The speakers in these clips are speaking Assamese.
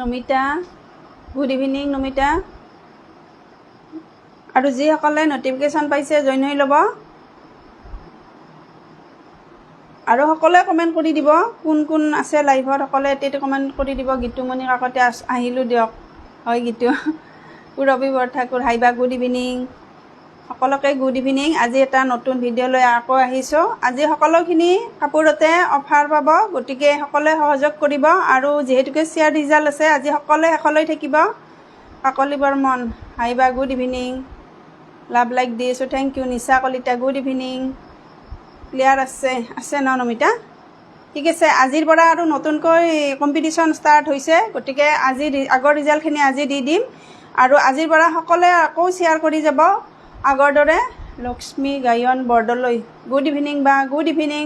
নমিতা গুড ইভিনিং নমিতা আৰু যিসকলে নটিফিকেশ্যন পাইছে জইন হৈ ল'ব আৰু সকলোৱে কমেণ্ট কৰি দিব কোন কোন আছে লাইভত সকলোৱে এতে কমেণ্ট কৰি দিব গীতুমণি কাকতে আহিলোঁ দিয়ক হয় গীতু পুৰবী বৰঠাকুৰ হাইবা গুড ইভিনিং সকলোকে গুড ইভিনিং আজি এটা নতুন ভিডিঅ' লৈ আকৌ আহিছোঁ আজি সকলোখিনি কাপোৰতে অফাৰ পাব গতিকে সকলোৱে সহযোগ কৰিব আৰু যিহেতুকে শ্বেয়াৰ ৰিজাল্ট আছে আজি সকলোৱে শেষলৈ থাকিব কাকলি বৰ্মন হাইবা গুড ইভিনিং লাভ লাইক দি আছোঁ thank you Nisha Kalita good evening clear আছে ন নমিতা ঠিক আছে আজিৰ পৰা আৰু নতুনকৈ কম্পিটিশ্যন ষ্টাৰ্ট হৈছে গতিকে আজি আগৰ ৰিজাল্টখিনি আজি দি দিম আৰু আজিৰ পৰা সকলোৱে আকৌ শ্বেয়াৰ কৰি যাব আগৰ দৰে লক্ষ্মী গায়ন বৰদলৈ গুড ইভিনিং বা গুড ইভিনিং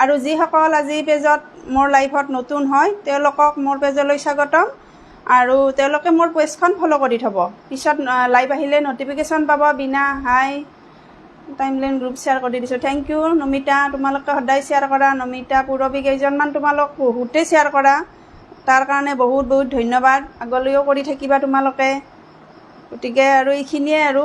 আৰু যিসকল আজি পেজত মোৰ লাইভত নতুন হয় তেওঁলোকক মোৰ পেজলৈ স্বাগতম আৰু তেওঁলোকে মোৰ পেজখন ফ'ল' কৰি থ'ব পিছত লাইভ আহিলে নটিফিকেশ্যন পাব বিনা হাই টাইমলাইন গ্ৰুপ শ্বেয়াৰ কৰি দিছোঁ থেংক ইউ নমিতা তোমালোকে সদায় শ্বেয়াৰ কৰা নমিতা পুৰবী কেইজনমান তোমালোক বহুতেই শ্বেয়াৰ কৰা তাৰ কাৰণে বহুত বহুত ধন্যবাদ আগলৈও কৰি থাকিবা তোমালোকে গতিকে আৰু এইখিনিয়ে আৰু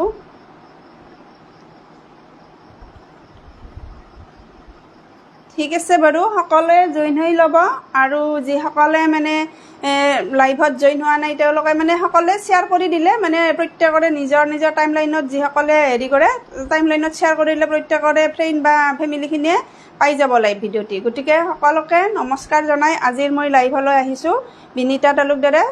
ঠিক আছে বাৰু সকলোৱে জইন হৈ ল'ব আৰু যিসকলে মানে লাইভত জইন হোৱা নাই তেওঁলোকে মানে সকলোৱে শ্বেয়াৰ কৰি দিলে মানে প্ৰত্যেকৰে নিজৰ নিজৰ টাইমলাইনত যিসকলে হেৰি কৰে টাইমলাইনত শ্বেয়াৰ কৰিলে প্ৰত্যেকৰে ফ্ৰেণ্ড বা ফেমিলিখিনিয়ে পাই যাব লাইভ ভিডিঅ'টি গতিকে সকলোকে নমস্কাৰ জনাই আজিৰ মই লাইভলৈ আহিছোঁ বিনীতা তালুকদাৰে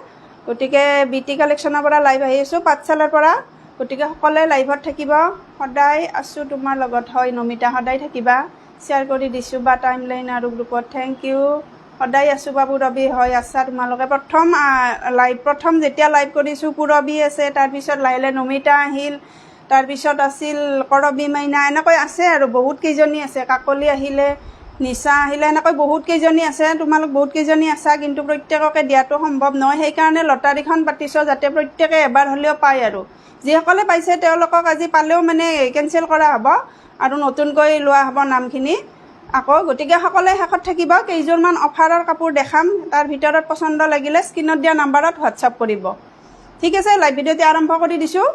গতিকে বিটি কালেকশ্যনৰ পৰা লাইভ আহি আছোঁ পাঠশালাৰ পৰা গতিকে সকলোৱে লাইভত থাকিব সদায় আছোঁ তোমাৰ লগত হয় নমিতা সদায় থাকিবা শ্বেয়াৰ কৰি দিছোঁ বা টাইমলাইন আৰু গ্ৰুপত থেংক ইউ সদায় আছোঁ বা পুৰবী হয় আছা তোমালোকে প্ৰথম যেতিয়া লাইভ কৰিছোঁ পুৰবী আছে তাৰপিছত লাহে লাহে নমিতা আহিল তাৰপিছত আছিল কৰবী মাইনা এনেকৈ আছে আৰু বহুত কেইজনী আছে কাকলি আহিলে নিশা আহিলে এনেকৈ বহুত কেইজনী আছে তোমালোক বহুত কেইজনী আছা কিন্তু প্ৰত্যেককে দিয়াটো সম্ভৱ নহয় সেইকাৰণে লটাৰীখন পাতিছোঁ যাতে প্ৰত্যেকে এবাৰ হ'লেও পায় আৰু যিসকলে পাইছে তেওঁলোকক আজি পালেও মানে কেঞ্চেল কৰা হ'ব আৰু নতুনকৈ লোৱা হ'ব নামখিনি আকৌ গতিকে সকলোৱে শেষত থাকিব কেইযোৰমান অফাৰৰ কাপোৰ দেখাম তাৰ ভিতৰত পচন্দ লাগিলে স্ক্ৰীনত দিয়া নাম্বাৰত হোৱাটছআপ কৰিব ঠিক আছে লাইভ ভিডিঅ'টি আৰম্ভ কৰি দিছোঁ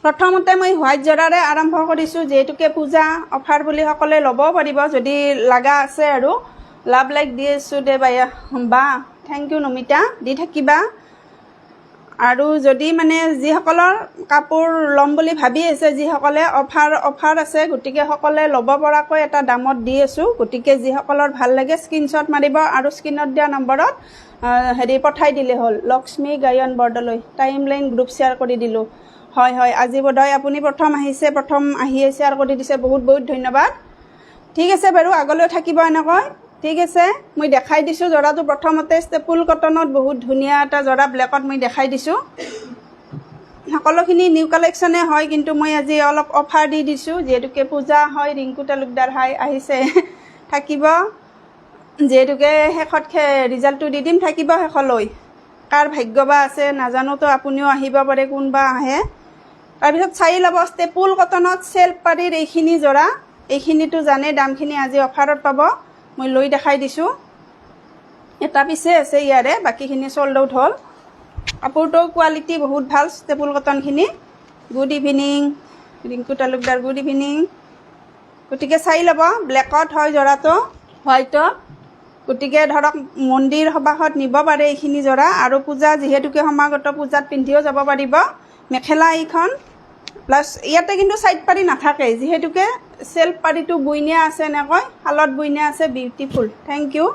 প্ৰথমতে মই হোৱাইট জৰাৰে আৰম্ভ কৰিছোঁ যিহেতুকে পূজা অফাৰ বুলি সকলোৱে ল'ব পাৰিব যদি লগা আছে আৰু লাভ লাইক দি আছোঁ দে বা থেংক ইউ নমিতা দি থাকিবা আৰু যদি মানে যিসকলৰ কাপোৰ ল'ম বুলি ভাবি আছে যিসকলে অফাৰ আছে গতিকে সকলোৱে ল'ব পৰাকৈ এটা দামত দি আছোঁ গতিকে যিসকলৰ ভাল লাগে স্ক্ৰীনশ্বট মাৰিব আৰু স্ক্ৰীনত দিয়া নম্বৰত হেৰি পঠাই দিলে হ'ল লক্ষ্মী গায়ন বৰদলৈ টাইমলাইন গ্ৰুপ শ্বেয়াৰ কৰি দিলোঁ হয় হয় আজি বোধহয় আপুনি প্ৰথম আহিছে প্ৰথম আহিয়ে শ্বেয়াৰ কৰি দিছে বহুত বহুত ধন্যবাদ ঠিক আছে বাৰু আগলৈ থাকিব এনেকৈ ঠিক আছে মই দেখাই দিছোঁ জৰাটো প্ৰথমতে ষ্টেপুল কটনত বহুত ধুনীয়া এটা জৰা ব্লেকত মই দেখাই দিছোঁ সকলোখিনি নিউ কালেকশ্যনে হয় কিন্তু মই আজি অলপ অফাৰ দি দিছোঁ যিহেতুকে পূজা হয় ৰিংকু তালুকদাৰ হাই আহিছে থাকিব যিহেতুকে শেষত ৰিজাল্টটো দি দিম থাকিব শেষলৈ কাৰ ভাগ্য বা আছে নাজানো তো আপুনিও আহিব পাৰে কোনবা আহে তাৰপিছত চাই ল'ব ষ্টেপুল কটনত চেল্ফ পাৰীৰ এইখিনি জৰা এইখিনিতো জানে দামখিনি আজি অফাৰত পাব মই লৈ দেখাই দিছোঁ এটা পিছে আছে ইয়াৰে বাকীখিনি চল্ড আউট হ'ল কাপোৰটোৰ কোৱালিটি বহুত ভাল ষ্টেপুল কটনখিনি good evening Rinku Talukdar good evening গতিকে চাই ল'ব ব্লেকত হয় জৰাটো হোৱাইটত গতিকে ধৰক মন্দিৰ সবাহত নিব পাৰে এইখিনি জৰা আৰু পূজা যিহেতুকে সমাগত পূজাত পিন্ধিও যাব পাৰিব মেখেলা এইখন প্লাছ ইয়াতে কিন্তু চাইড পাৰি নাথাকে যিহেতুকে চেল্ফ পাৰিটো বুইনীয়া আছে এনেকৈ শালত বুইনীয়া আছে বিউটিফুল থেংক ইউ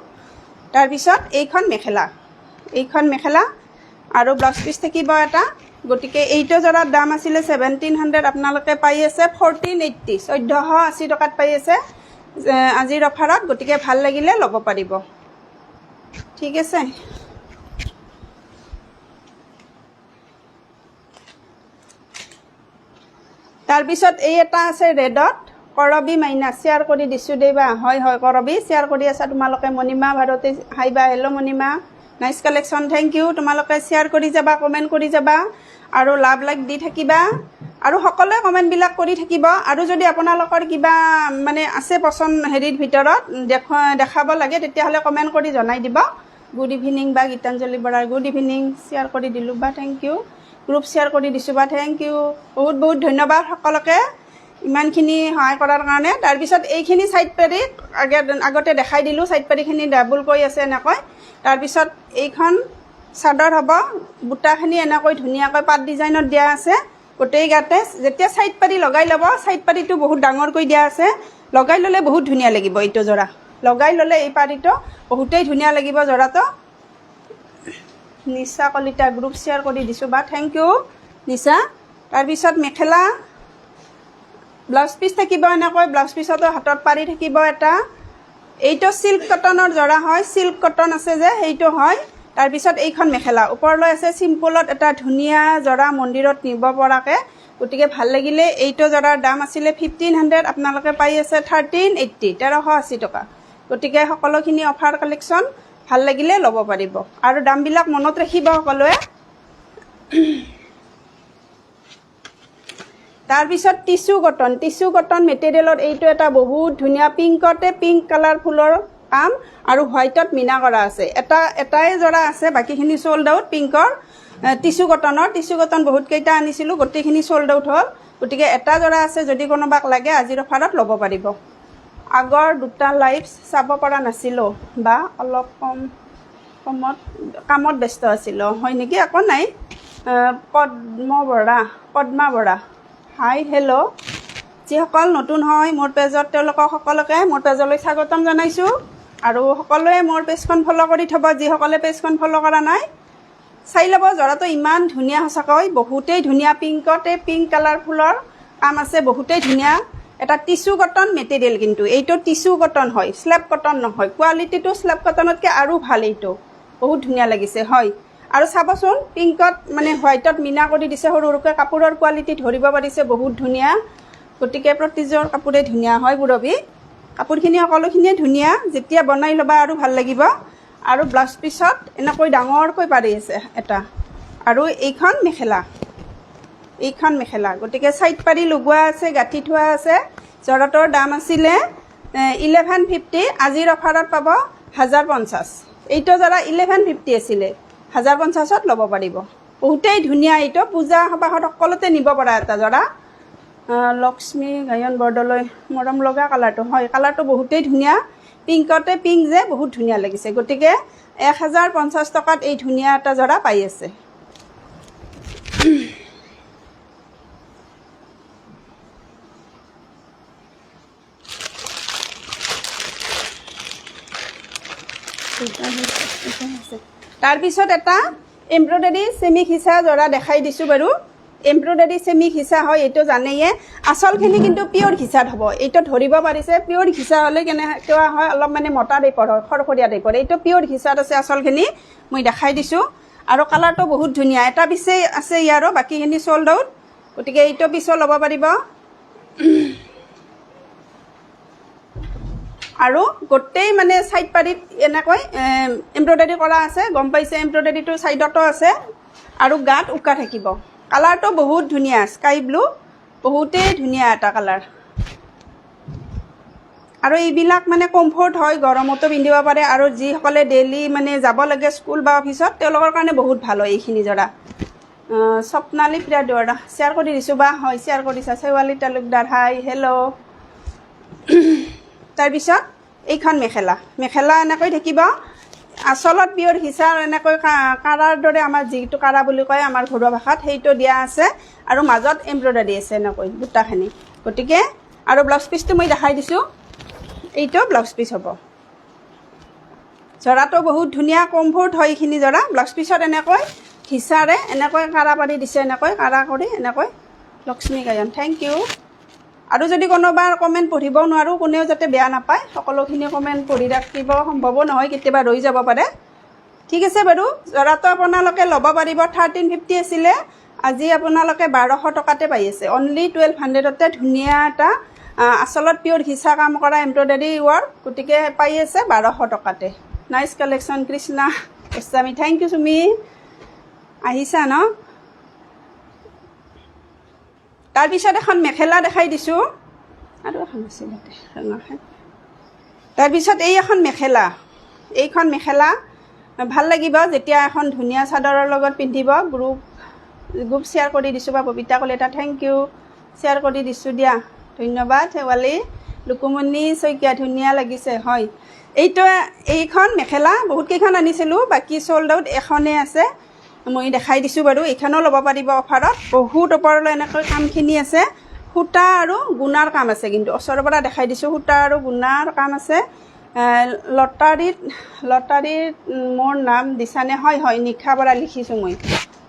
তাৰপিছত এইখন মেখেলা আৰু ব্লাউজ পিচ থাকিব এটা গতিকে এইটো জৰাৰ দাম আছিলে 1700 আপোনালোকে পাই আছে 1480 1480 টকাত পাই আছে আজিৰ অফাৰত গতিকে ভাল লাগিলে ল'ব পাৰিব ঠিক আছে তাৰপিছত এই এটা আছে ৰেডত কৰবী মাইনা শ্বেয়াৰ কৰি দিছোঁ দেই বা হয় হয় কৰবী শ্বেয়াৰ কৰি আছা তোমালোকে মণিমা ভাৰতী হাই বা hello' Monima nice collection thank you তোমালোকে শ্বেয়াৰ কৰি যাবা কমেণ্ট কৰি যাবা আৰু লাভ লাইক দি থাকিবা আৰু সকলোৱে কমেণ্টবিলাক কৰি থাকিব আৰু যদি আপোনালোকৰ কিবা মানে আছে পচন্দ হেৰিৰ ভিতৰত দেখাব লাগে তেতিয়াহ'লে কমেণ্ট কৰি জনাই দিব গুড ইভিনিং বা গীতাঞ্জলি বৰাৰ গুড ইভিনিং শ্বেয়াৰ কৰি দিলোঁ বা থেংক ইউ গ্ৰুপ শ্বেয়াৰ কৰি দিছোঁ বা থেংক ইউ বহুত বহুত ধন্যবাদ সকলোকে ইমানখিনি সহায় কৰাৰ কাৰণে তাৰপিছত এইখিনি ছাইড পাৰি আগতে দেখাই দিলোঁ ছাইড পাৰিখিনি ডাবল কৰি আছে এনেকৈ তাৰপিছত এইখন চাদৰ হ'ব বুটাখিনি এনেকৈ ধুনীয়াকৈ পাত ডিজাইনত দিয়া আছে গোটেই গাতে যেতিয়া ছাইড পাৰি লগাই ল'ব ছাইড পাৰিটো বহুত ডাঙৰকৈ দিয়া আছে লগাই ল'লে বহুত ধুনীয়া লাগিব এইটো যোৰা লগাই ল'লে এই পাৰিটো বহুতেই ধুনীয়া লাগিব যোৰাটো নিশা কলিতা গ্ৰুপ শ্বেয়াৰ কৰি দিছোঁ বা থেংক ইউ নিশা তাৰপিছত মেখেলা ব্লাউজ পিচ থাকিব এনেকৈ ব্লাউজ পিচতো হাতত পাৰি থাকিব এটা এইটো চিল্ক কটনৰ যোৰা হয় চিল্ক কটন আছে যে সেইটো হয় তাৰপিছত এইখন মেখেলা ওপৰলৈ আছে চিম্পলত এটা ধুনীয়া যোৰা মন্দিৰত নিব পৰাকৈ গতিকে ভাল লাগিলে এইটো যোৰাৰ দাম আছিলে 1500 আপোনালোকে পাই আছে 1380 1380 টকা গতিকে সকলোখিনি অফাৰ কালেকশ্যন ভাল লাগিলে ল'ব পাৰিব আৰু দামবিলাক মনত ৰাখিব সকলোৱে তাৰপিছত টিচু কটন মেটেৰিয়েলত এইটো এটা বহুত ধুনীয়া পিংকতে পিংক কালাৰ ফুলৰ কাম আৰু হোৱাইটত মিনা কৰা আছে এটাই যোৰা আছে বাকীখিনি চ'ল্ড আউট পিংকৰ টিচু কটন বহুতকেইটা আনিছিলোঁ গোটেইখিনি চ'ল্ড আউট হ'ল গতিকে এটা যোৰা আছে যদি কোনোবাক লাগে আজিৰ অফাৰত ল'ব পাৰিব আগৰ দুটা লাইভ চাব পৰা নাছিলোঁ বা অলপ কামত ব্যস্ত আছিলোঁ হয় নেকি একো নাই পদ্মা বৰা হাই হেল্ল' যিসকল নতুন হয় মোৰ পেজত তেওঁলোকক সকলোকে মোৰ পেজলৈ স্বাগতম জনাইছোঁ আৰু সকলোৱে মোৰ পেজখন ফ'ল' কৰি থ'ব যিসকলে পেজখন ফ'ল' কৰা নাই চাই ল'ব যোৰাটো ইমান ধুনীয়া সঁচাকৈ বহুতেই ধুনীয়া পিংকতে পিংক কালাৰ ফুলৰ কাম আছে বহুতেই ধুনীয়া এটা টিচু কটন মেটেৰিয়েল কিন্তু এইটো টিচু কটন হয় স্লেব কটন নহয় কোৱালিটিটো স্লেব কটনতকৈ আৰু ভাল এইটো বহুত ধুনীয়া লাগিছে হয় আৰু চাবচোন পিংকত মানে হোৱাইটত মিনা কৰি দিছে সৰু সৰুকৈ কাপোৰৰ কোৱালিটি ধৰিব পাৰিছে বহুত ধুনীয়া গতিকে প্ৰতিযোৰ কাপোৰে ধুনীয়া হয় বুৰবী কাপোৰখিনি সকলোখিনিয়ে ধুনীয়া যেতিয়া বনাই ল'বা আৰু ভাল লাগিব আৰু ব্লাউজ পিছত এনেকৈ ডাঙৰকৈ পাৰি আছে এটা আৰু এইখন মেখেলা গতিকে ছাইড পাৰি লগোৱা আছে গাঁঠি থোৱা আছে যোৰাটোৰ দাম আছিলে 1150 আজিৰ অফাৰত পাব 1050 এইটো যোৰা 1150 আছিলে 1050ত ল'ব পাৰিব বহুতেই ধুনীয়া এইটো পূজা সবাহত সকলোতে নিব পৰা এটা যোৰা লক্ষ্মী গায়ন বৰদলৈ মৰম লগা কালাৰটো হয় কালাৰটো বহুতেই ধুনীয়া পিংকতে পিংক যে বহুত ধুনীয়া লাগিছে গতিকে 1050 টকাত এই ধুনীয়া এটা যোৰা পাই আছে তাৰপিছত এটা এমব্ৰইডাৰী চেমি খিচা যোৰা দেখাই দিছোঁ বাৰু এমব্ৰইডাৰী চেমি খিচা হয় এইটো জানেয়ে আচলখিনি কিন্তু পিয়ৰ খিচাত হ'ব এইটো ধৰিব পাৰিছে পিয়ৰ খিচা হ'লে কেনেকুৱা হয় অলপ মানে মতা টাইপৰ হয় খৰখৰীয়া টাইপৰ এইটো পিয়ৰ খিচাত আছে আচলখিনি মই দেখাই দিছোঁ আৰু কালাৰটো বহুত ধুনীয়া এটা পিছেই আছে ইয়াৰো বাকীখিনি চ'ল্ড আউট গতিকে এইটো পিছো ল'ব পাৰিব আৰু গোটেই মানে ছাইড পাৰিত এনেকৈ এমব্ৰইডাৰী কৰা আছে গম পাইছে এমব্ৰইডাৰীটো ছাইডতো আছে আৰু গাত উকা থাকিব কালাৰটো বহুত ধুনীয়া স্কাই ব্লু বহুতেই ধুনীয়া এটা কালাৰ আৰু এইবিলাক মানে কমফৰ্ট হয় গৰমতো পিন্ধিব পাৰে আৰু যিসকলে ডেইলি মানে যাব লাগে স্কুল বা অফিচত তেওঁলোকৰ কাৰণে বহুত ভাল হয় এইখিনি যোৰা স্বপ্নালী প্ৰিয়া দুৱাৰা শ্বেয়াৰ কৰি দিছোঁ বা হয় শ্বেয়াৰ কৰিছা শেৱালী তালুকদাৰ হাই হেল্ল' তাৰপিছত এইখন মেখেলা এনেকৈ থাকিব আচলত পিয়ৰ হিচাৰ এনেকৈ কাৰাৰ দৰে আমাৰ যিটো কাৰা বুলি কয় আমাৰ ঘৰুৱা ভাষাত সেইটো দিয়া আছে আৰু মাজত এমব্ৰইডাৰী আছে এনেকৈ বুটাখিনি গতিকে আৰু ব্লাউজ পিচটো মই দেখাই দিছোঁ এইটো ব্লাউজ পিচ হ'ব যোৰাটো বহুত ধুনীয়া কমফৰ্ট হয় এইখিনি যোৰা ব্লাউজ পিচত এনেকৈ হিচাৰে এনেকৈ কাৰা পাৰি দিছে এনেকৈ কাৰা কৰি এনেকৈ লক্ষ্মী গায়ন থেংক ইউ আৰু যদি কোনোবাৰ কমেণ্ট পঢ়িব নোৱাৰোঁ কোনেও যাতে বেয়া নাপায় সকলোখিনি কমেণ্ট পঢ়ি ৰাখিব সম্ভৱো নহয় কেতিয়াবা ৰৈ যাব পাৰে ঠিক আছে বাৰু যোৰাটো আপোনালোকে ল'ব পাৰিব 1350 আছিলে আজি আপোনালোকে 1200 টকাতে পাই আছে অনলি 1200তে ধুনীয়া এটা আচলত পিয়ৰ ঘিচা কাম কৰা এমব্ৰইডাৰী ৱৰ্ক গতিকে পাই আছে 1200 টকাতে nice collection Krishna Goswami thank you তুমি আহিছা ন তাৰপিছত এখন মেখেলা দেখাই দিছোঁ আৰু এখন আছে ইয়াতে ৰঙাখন তাৰপিছত এই এখন মেখেলা এইখন মেখেলা ভাল লাগিব যেতিয়া এখন ধুনীয়া চাদৰৰ লগত পিন্ধিব গ্ৰুপ শ্বেয়াৰ কৰি দিছোঁ বা Babita Kalita thank you share কৰি দিছোঁ দিয়া ধন্যবাদ শেৱালী লুকুমণি শইকীয়া ধুনীয়া লাগিছে হয় এইখন মেখেলা বহুতকেইখন আনিছিলোঁ বাকী চল্ড আউট এখনেই আছে মই দেখাই দিছোঁ বাৰু এইখনো ল'ব পাৰিব অফাৰত বহুত ওপৰলৈ এনেকৈ কামখিনি আছে সূতা আৰু গুণাৰ কাম আছে কিন্তু ওচৰৰ পৰা দেখাই দিছোঁ সূতা আৰু গুণাৰ কাম আছে লটাৰীত মোৰ নাম দিছানে হয় নিশা পৰা লিখিছোঁ মই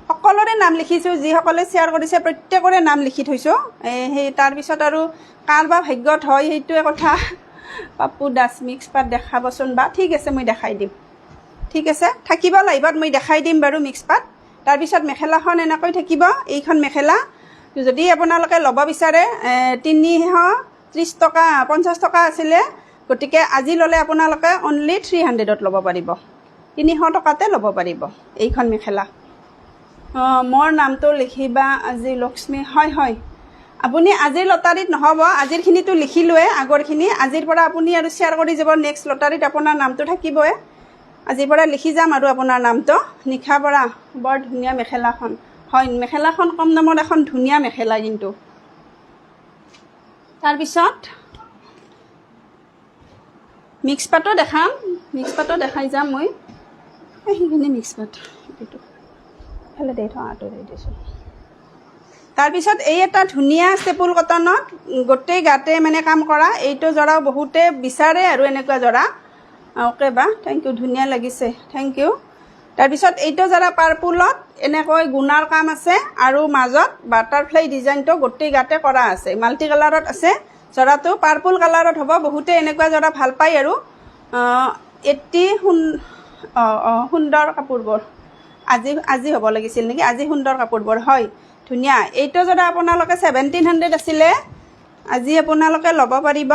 সকলোৰে নাম লিখিছোঁ যিসকলে শ্বেয়াৰ কৰিছে প্ৰত্যেকৰে নাম লিখি থৈছোঁ সেই তাৰপিছত আৰু কাৰোবাৰ ভাগ্যত হয় সেইটোৱে কথা পাপু দাস মিক্স পাত দেখাবচোন বা ঠিক আছে মই দেখাই দিম ঠিক আছে থাকিব লাইভত মই দেখাই দিম বাৰু মিক্স পাত তাৰপিছত মেখেলাখন এনেকৈ থাকিব এইখন মেখেলা যদি আপোনালোকে ল'ব বিচাৰে 330 টকা 50 টকা আছিলে গতিকে আজি ল'লে আপোনালোকে অনলি 300ত ল'ব পাৰিব 300 টকাতে ল'ব পাৰিব এইখন মেখেলা মোৰ নামটো লিখিবা আজি লক্ষ্মী হয় আপুনি আজিৰ লটাৰীত নহ'ব আজিৰখিনিতো লিখিলোৱে আগৰখিনি আজিৰ পৰা আপুনি আৰু শ্বেয়াৰ কৰি যাব নেক্সট লটাৰীত আপোনাৰ নামটো থাকিবই আজিৰ পৰা লিখি যাম আৰু আপোনাৰ নামটো নিশা পৰা বৰ ধুনীয়া মেখেলাখন হয় মেখেলাখন কম দামত এখন ধুনীয়া মেখেলা কিন্তু তাৰপিছত মিক্স পাতো দেখাম মিক্স পাতো দেখাই যাম মই সেইখিনি মিক্স পাত এইটো ভালে দে থোৱাটো দি দিছোঁ তাৰপিছত এই এটা ধুনীয়া ষ্টেপুল কটনত গোটেই গাতে মানে কাম কৰা এইটো জৰাও বহুতে বিচাৰে আৰু এনেকুৱা জৰা ওকে বা থেংক ইউ ধুনীয়া লাগিছে থেংক ইউ তাৰপিছত এইটো জৰা পাৰ্পুলত এনেকৈ গুণাৰ কাম আছে আৰু মাজত বাটাৰফ্লাই ডিজাইনটো গোটেই গাতে কৰা আছে মাল্টি কালাৰত আছে জৰাটো পাৰ্পুল কালাৰত হ'ব বহুতে এনেকুৱা জৰা ভাল পায় আৰু এটি সুন্দৰ কাপোৰবোৰ আজি হ'ব লাগিছিল নেকি আজি সুন্দৰ কাপোৰবোৰ হয় ধুনীয়া এইটো জৰা আপোনালোকে 1700 আছিলে আজি আপোনালোকে ল'ব পাৰিব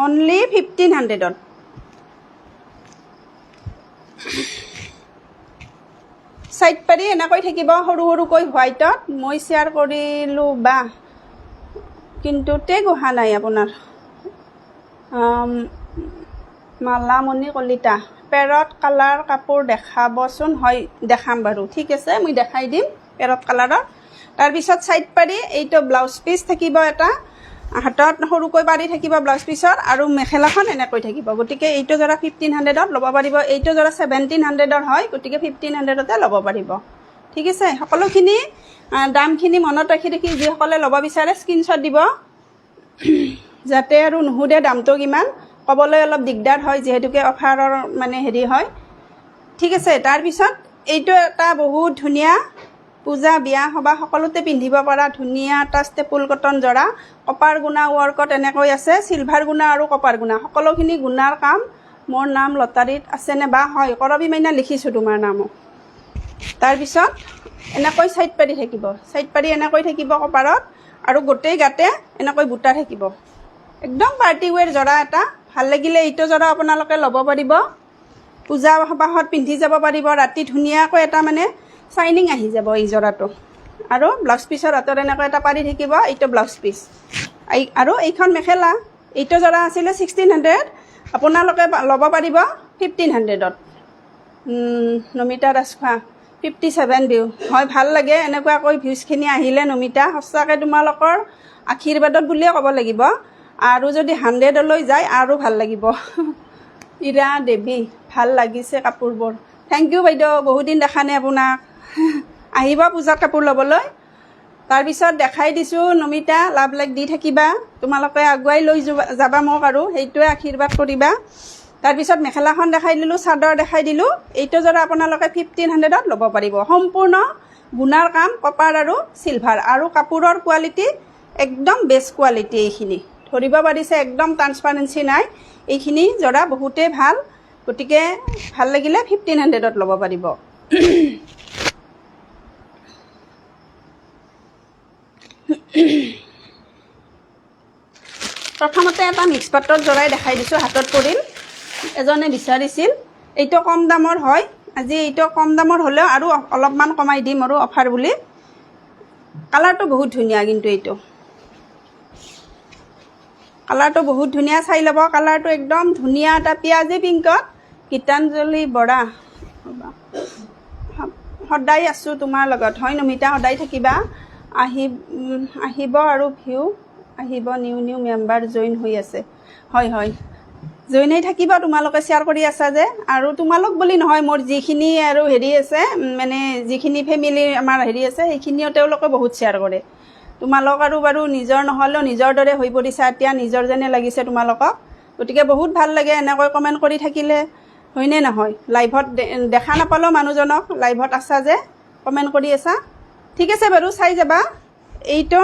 অনলি 1500ত সাইড পাৰি এনেকৈ থাকিব সৰু সৰুকৈ হোৱাইটত মই শ্বেয়াৰ কৰিলোঁ বা কিন্তু টেগ অহা নাই আপোনাৰ মালামণি কলিতা পেৰট কালাৰ কাপোৰ দেখাবচোন হয় দেখাম বাৰু ঠিক আছে মই দেখাই দিম পেৰট কালাৰৰ তাৰপিছত সাইড পাৰি এইটো ব্লাউজ পিচ থাকিব এটা হাতত সৰুকৈ পাৰি থাকিব ব্লাউজ পিচৰ আৰু মেখেলাখন এনেকৈ থাকিব গতিকে এইটো জৰা 1500ত ল'ব পাৰিব এইটো জৰা 1700ৰ হয় গতিকে 1500তে ল'ব পাৰিব ঠিক আছে সকলোখিনি দামখিনি মনত ৰাখি যিসকলে ল'ব বিচাৰে স্ক্ৰীনশ্বট দিব যাতে আৰু নুসুধে দামটো কিমান ক'বলৈ অলপ দিগদাৰ হয় যিহেতুকে অফাৰৰ মানে হেৰি হয় ঠিক আছে তাৰপিছত এইটো এটা বহুত ধুনীয়া পূজা বিয়া সভা সকলোতে পিন্ধিব পৰা ধুনীয়া এটা ষ্টেপুল কটন জৰা কপাৰ গুণা ৱৰ্কত এনেকৈ আছে চিলভাৰ গুণা আৰু কপাৰ গুণা সকলোখিনি গুণাৰ কাম মোৰ নাম লটাৰীত আছেনে বা হয় কৰবী মাইনা লিখিছোঁ তোমাৰ নামো তাৰপিছত এনেকৈ সাইড পাৰি থাকিব সাইড পাৰি এনেকৈ থাকিব কপাৰত আৰু গোটেই গাতে এনেকৈ বুটা থাকিব একদম পাৰ্টি ৱেৰ জৰা এটা ভাল লাগিলে এইটো জৰা আপোনালোকে ল'ব পাৰিব পূজা সভাত পিন্ধি যাব পাৰিব ৰাতি ধুনীয়াকৈ এটা মানে শাইনিং আহি যাব এই জৰাটো আৰু ব্লাউজ পিচৰ হাতত এনেকৈ এটা পাৰি থাকিব এইটো ব্লাউজ পিচ আৰু এইখন মেখেলা এইটো জৰা আছিলে 1600 আপোনালোকে ল'ব পাৰিব 1500ত নমিতা ৰাজখোৱা 57 ভিউ হয় ভাল লাগে এনেকুৱাকৈ ভিউজখিনি আহিলে নমিতা সঁচাকৈ তোমালোকৰ আশীৰ্বাদত বুলিয়ে ক'ব লাগিব আৰু যদি 100লৈ যায় আৰু ভাল লাগিব ইৰা দেৱী ভাল লাগিছে কাপোৰবোৰ থেংক ইউ বাইদেউ বহুত দিন দেখা নাই আপোনাক আহিব পূজাত কাপোৰ ল'বলৈ তাৰপিছত দেখাই দিছোঁ নমিতা লাভ লাইক দি থাকিবা তোমালোকে আগুৱাই লৈ যাবা মোক আৰু সেইটোৱে আশীৰ্বাদ কৰিবা তাৰপিছত মেখেলাখন দেখাই দিলোঁ চাদৰ দেখাই দিলোঁ এইটো জৰা আপোনালোকে 1500ত ল'ব পাৰিব সম্পূৰ্ণ গুণাৰ কাম কপাৰ আৰু চিলভাৰ আৰু কাপোৰৰ কোৱালিটি একদম বেষ্ট কোৱালিটি এইখিনি ধৰিব পাৰিছে একদম ট্ৰান্সপাৰেঞ্চি নাই এইখিনি জৰা বহুতেই ভাল গতিকে ভাল লাগিলে 1500ত ল'ব পাৰিব প্ৰথমতে এটা মিক্স পাটৰ জৰাই দেখাই দিছোঁ হাতত পৰিল এজনে বিচাৰিছিল এইটো কম দামৰ হয় আজি এইটো কম দামৰ হ'লেও আৰু অলপমান কমাই দিম আৰু অফাৰ বুলি কালাৰটো বহুত ধুনীয়া কিন্তু এইটো কালাৰটো বহুত ধুনীয়া, চাই ল'ব। কালাৰটো একদম ধুনীয়া এটা পিঁয়াজী পিংকত। গীতাঞ্জলি বৰা, সদায় আছোঁ তোমাৰ লগত। হয় নমিতা, সদায় থাকিবা। আহিব আৰু ভিউ আহিব, নিউ মেম্বাৰ জইন হৈ আছে। হয় হয়, জইন হৈ থাকিব, তোমালোকে শ্বেয়াৰ কৰি আছা যে। আৰু তোমালোক বুলি নহয়, মোৰ যিখিনি আৰু হেৰি আছে, মানে যিখিনি ফেমিলি আমাৰ হেৰি আছে, সেইখিনিও তেওঁলোকে বহুত শ্বেয়াৰ কৰে। তোমালোক আৰু বাৰু নিজৰ নহ'লেও নিজৰ দৰে হৈ পৰিছা এতিয়া, নিজৰ যেনে লাগিছে তোমালোকক। গতিকে বহুত ভাল লাগে এনেকৈ কমেণ্ট কৰি থাকিলে, হয়নে নহয়? লাইভত দেখা নাপালেও মানুহজনক, লাইভত আছা যে কমেণ্ট কৰি আছা। ঠিক আছে বাৰু, চাই যাবা। এইটো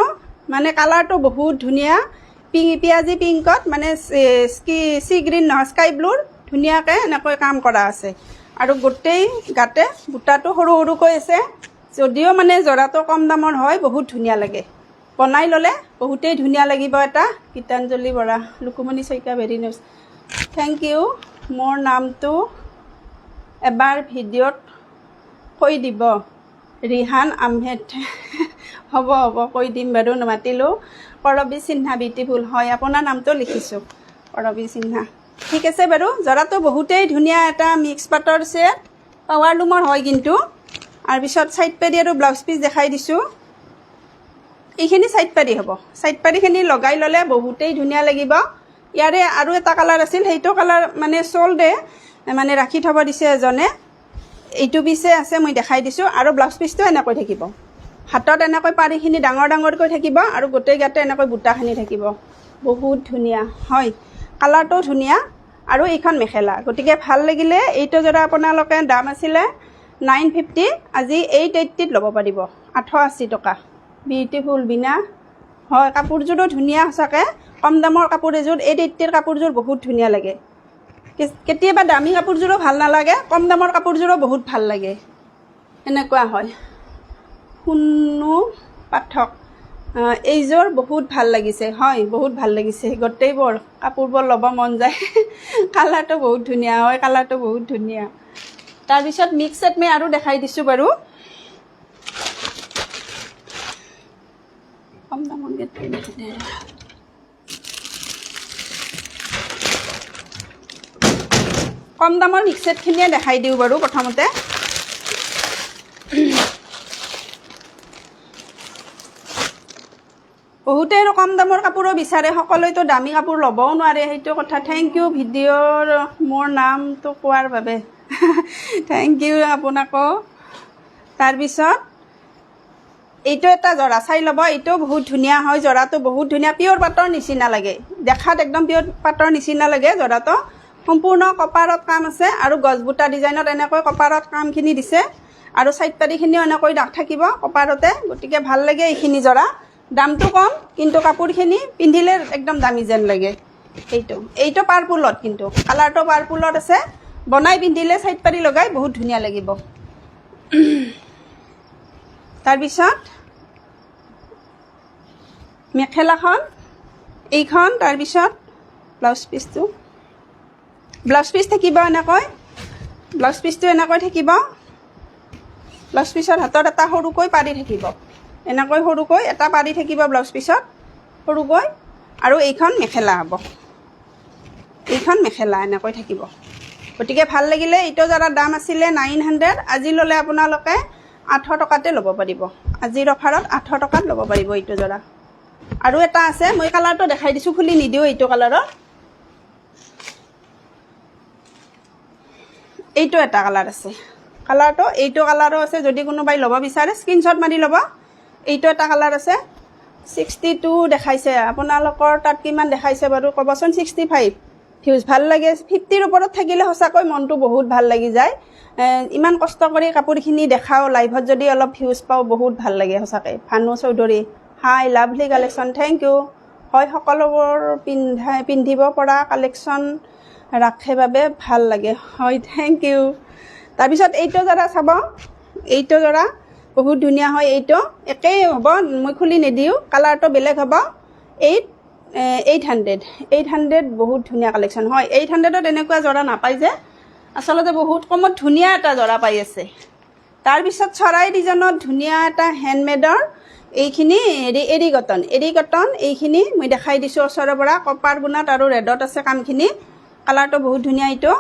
মানে কালাৰটো বহুত ধুনীয়া, পিঁয়াজী পিংকত, মানে চি গ্ৰীণ নহয়, স্কাই ব্লুৰ ধুনীয়াকৈ এনেকৈ কাম কৰা আছে। আৰু গোটেই গাতে বুটাটো সৰু সৰুকৈ আছে। যদিও মানে জোৰাটো কম দামৰ হয়, বহুত ধুনীয়া লাগে। বনাই ল'লে বহুতেই ধুনীয়া লাগিব এটা। Gitanjali Bora, Lukumoni Saikia, very news, thank you. মোৰ নামটো এবাৰ ভিডিঅ'ত কৈ দিব, ৰিহান আহমেদ। হ'ব কৈ দিম বাৰু, নামাতিলোঁ। কৰবী সিনহা বিউটিফুল, হয় আপোনাৰ নামটো লিখিছোঁ, কৰবী সিনহা। ঠিক আছে বাৰু, জৰাটো বহুতেই ধুনীয়া এটা মিক্স পাটৰ ছেট, পাৱাৰ লুমৰ হয় কিন্তু। আৰু পিছত চাইড পেৰি আৰু ব্লাউজ পিচ দেখাই দিছোঁ। এইখিনি চাইড পাৰি হ'ব, চাইড পাৰিখিনি লগাই ল'লে বহুতেই ধুনীয়া লাগিব। ইয়াৰে আৰু এটা কালাৰ আছিল, সেইটো কালাৰ মানে চল্ডে, মানে ৰাখি থ'ব দিছে এজনে। এইটো পিছে আছে, মই দেখাই দিছোঁ। আৰু ব্লাউজ পিচটো এনেকৈ থাকিব, হাতত এনেকৈ পাৰিখিনি ডাঙৰ ডাঙৰকৈ থাকিব, আৰু গোটেই গাতে এনেকৈ বুটাখিনি থাকিব। বহুত ধুনীয়া হয়, কালাৰটো ধুনীয়া। আৰু এইখন মেখেলা, গতিকে ভাল লাগিলে এইটো যোৰা আপোনালোকে, দাম আছিলে 950, আজি 880ত ল'ব পাৰিব, 880 টকা। বিউটিফুল বিনা, হয় কাপোৰযোৰো ধুনীয়া সঁচাকৈ। কম দামৰ কাপোৰ এযোৰ, 880ৰ কাপোৰযোৰ বহুত ধুনীয়া লাগে। কেতিয়াবা দামী কাপোৰযোৰো ভাল নালাগে, কম দামৰ কাপোৰযোৰো বহুত ভাল লাগে, এনেকুৱা হয়। শুনো পাঠক, এইযোৰ বহুত ভাল লাগিছে, হয় বহুত ভাল লাগিছে। গোটেইবোৰ কাপোৰবোৰ ল'ব মন যায়। কালাৰটো বহুত ধুনীয়া, হয় কালাৰটো বহুত ধুনীয়া। তাৰপিছত মিক্স ছেট মই আৰু দেখাই দিছোঁ বাৰু। কম দামৰ কম দামৰ মিক্স ছেটখিনিয়ে দেখাই দিওঁ বাৰু প্ৰথমতে। বহুতে আৰু কম দামৰ কাপোৰো বিচাৰে, সকলোৱেতো দামী কাপোৰ ল'বও নোৱাৰে, সেইটো কথা। থেংক ইউ ভিডিঅ'ৰ মোৰ নামটো কোৱাৰ বাবে। থেংক ইউ আপোনাকো। তাৰপিছত এইটো এটা জৰা চাই ল'ব, এইটো বহুত ধুনীয়া হয়, জৰাটো বহুত ধুনীয়া, পিয়ৰ পাটৰ নিচিনা লাগে দেখাত, একদম পিয়ৰ পাটৰ নিচিনা লাগে জৰাটো। সম্পূৰ্ণ কপাৰত কাম আছে, আৰু গছবুটা ডিজাইনত এনেকৈ কপাৰত কামখিনি দিছে। আৰু চাইড পাৰিখিনিও এনেকৈ দাগ থাকিব কপাৰতে, গতিকে ভাল লাগে এইখিনি জৰা। দামটো কম, কিন্তু কাপোৰখিনি পিন্ধিলে একদম দামী যেন লাগে। এইটো পাৰ্পুলত, কিন্তু কালাৰটো পাৰ্পুলত আছে। বনাই পিন্ধিলে চাইড পাৰি লগাই বহুত ধুনীয়া লাগিব। তাৰপিছত মেখেলাখন এইখন, তাৰপিছত ব্লাউজ পিচটো, ব্লাউজ পিচ থাকিব এনেকৈ, ব্লাউজ পিচটো এনেকৈ থাকিব। ব্লাউজ পিচৰ হাতত এটা সৰুকৈ পাৰি থাকিব, এনেকৈ সৰুকৈ এটা পাৰি থাকিব ব্লাউজ পিছত সৰুকৈ। আৰু এইখন মেখেলা হ'ব, এইখন মেখেলা এনেকৈ থাকিব। গতিকে ভাল লাগিলে। এইটো যাৰ দাম আছিলে 900, আজি ল'লে আপোনালোকে 800 টকাতে ল'ব পাৰিব। আজিৰ অফাৰত 800 টকাত ল'ব পাৰিব এইটো জোৰা। আৰু এটা আছে, মই কালাৰটো দেখাই দিছোঁ, খুলি নিদিওঁ। এইটো কালাৰৰ, এইটো এটা কালাৰ আছে, কালাৰটো এইটো কালাৰো আছে। যদি কোনোবাই ল'ব বিচাৰে স্ক্ৰীনশ্বট মাৰি ল'ব। এইটো এটা কালাৰ আছে, 62 দেখাইছে, আপোনালোকৰ তাত কিমান দেখাইছে বাৰু ক'বচোন। 65 ভিউজ, ভাল লাগে। 50ৰ ওপৰত থাকিলে সঁচাকৈ মনটো বহুত ভাল লাগি যায়। ইমান কষ্ট কৰি কাপোৰখিনি দেখাওঁ, লাইভত যদি অলপ ভিউজ পাওঁ বহুত ভাল লাগে সঁচাকৈ। ভানু চৌধুৰী, হাই লাভলি কালেকশ্যন, থেংক ইউ। হয় সকলোবোৰ পিন্ধিব পৰা কালেকশ্যন ৰাখে বাবে ভাল লাগে, হয় থেংক ইউ। তাৰপিছত এইটো জৰা চাব, এইটো জৰা বহুত ধুনীয়া হয়। এইটো একেই হ'ব, মই খুলি নিদিওঁ, কালাৰটো বেলেগ হ'ব। 800 বহুত ধুনীয়া কালেকশ্যন হয়। 800ত এনেকুৱা জৰা নাপায় যে, আচলতে বহুত কমত ধুনীয়া এটা জৰা পাই আছে। তাৰপিছত চৰাই ডিজাইনত ধুনীয়া এটা হেণ্ডমেডৰ এইখিনি এৰি কটন এইখিনি মই দেখাই দিছোঁ ওচৰৰ পৰা কপাৰ গুণাত আৰু ৰেডত আছে কামখিনি কালাৰটো বহুত ধুনীয়া এইটো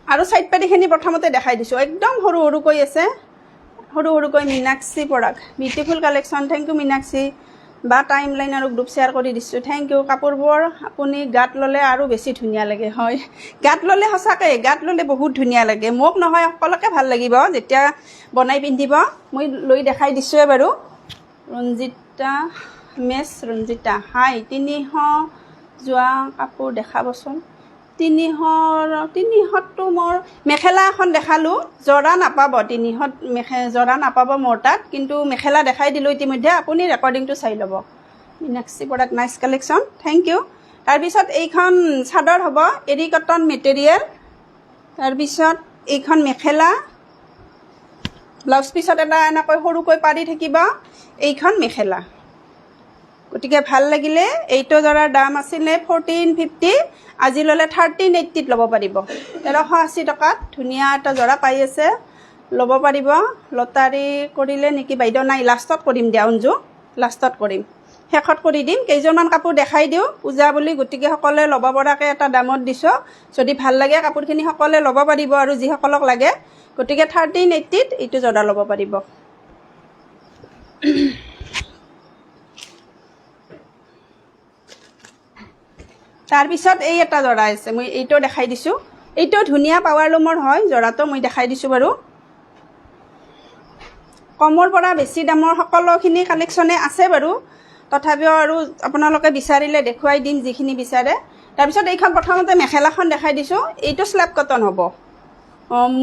আৰু সাইড পাটিখিনি প্ৰথমতে দেখাই দিছোঁ একদম সৰু সৰুকৈ আছে সৰুকৈ Meenakshi product beautiful collection thank you Meenakshi বা টাইম লাইন আৰু গ্ৰুপ শ্বেয়াৰ কৰি দিছোঁ থেংক ইউ কাপোৰবোৰ আপুনি গাত ল'লে আৰু বেছি ধুনীয়া লাগে হয় গাত ল'লে সঁচাকৈ গাত ল'লে বহুত ধুনীয়া লাগে মোক নহয় সকলোকে ভাল লাগিব যেতিয়া বনাই পিন্ধিব মই লৈ দেখাই দিছোঁৱে বাৰু ৰঞ্জিতা মেছ ৰঞ্জিতা হাই 300 যোৱা কাপোৰ দেখাবচোন 300টো মোৰ মেখেলা এখন দেখালোঁ জৰা নাপাব 300 জৰা নাপাব মোৰ তাত কিন্তু মেখেলা দেখাই দিলোঁ ইতিমধ্যে আপুনি ৰেকৰ্ডিংটো চাই ল'ব Meenakshi product nice collection thank you তাৰপিছত এইখন চাদৰ হ'ব এৰি কটন মেটেৰিয়েল তাৰপিছত এইখন মেখেলা ব্লাউজ পিছত এটা এনেকৈ সৰুকৈ পাৰি থাকিব এইখন মেখেলা গতিকে ভাল লাগিলে এইটো জৰাৰ দাম আছিলে 1450 আজি ল'লে 1380ত ল'ব পাৰিব 1380 টকাত ধুনীয়া এটা জৰা পাই আছে ল'ব পাৰিব লটাৰী কৰিলে নেকি বাইদেউ নাই লাষ্টত কৰিম দিয়া অঞ্জু লাষ্টত কৰিম শেষত কৰি দিম কেইজনমান কাপোৰ দেখাই দিওঁ পূজা বুলি গতিকে সকলোৱে ল'ব পৰাকৈ এটা দামত দিছোঁ যদি ভাল লাগে কাপোৰখিনি সকলোৱে ল'ব পাৰিব আৰু যিসকলক লাগে গতিকে 1380ত এইটো জৰা ল'ব পাৰিব তাৰপিছত এই এটা জৰা আছে মই এইটো দেখাই দিছোঁ এইটো ধুনীয়া পাৱাৰ লুমৰ হয় জৰাটো মই দেখাই দিছোঁ বাৰু কমৰ পৰা বেছি দামৰ সকলোখিনি কালেকশ্যনে আছে বাৰু তথাপিও আৰু আপোনালোকে বিচাৰিলে দেখুৱাই দিম যিখিনি বিচাৰে তাৰপিছত এইখন প্ৰথমতে মেখেলাখন দেখাই দিছোঁ এইটো স্লেব কটন হ'ব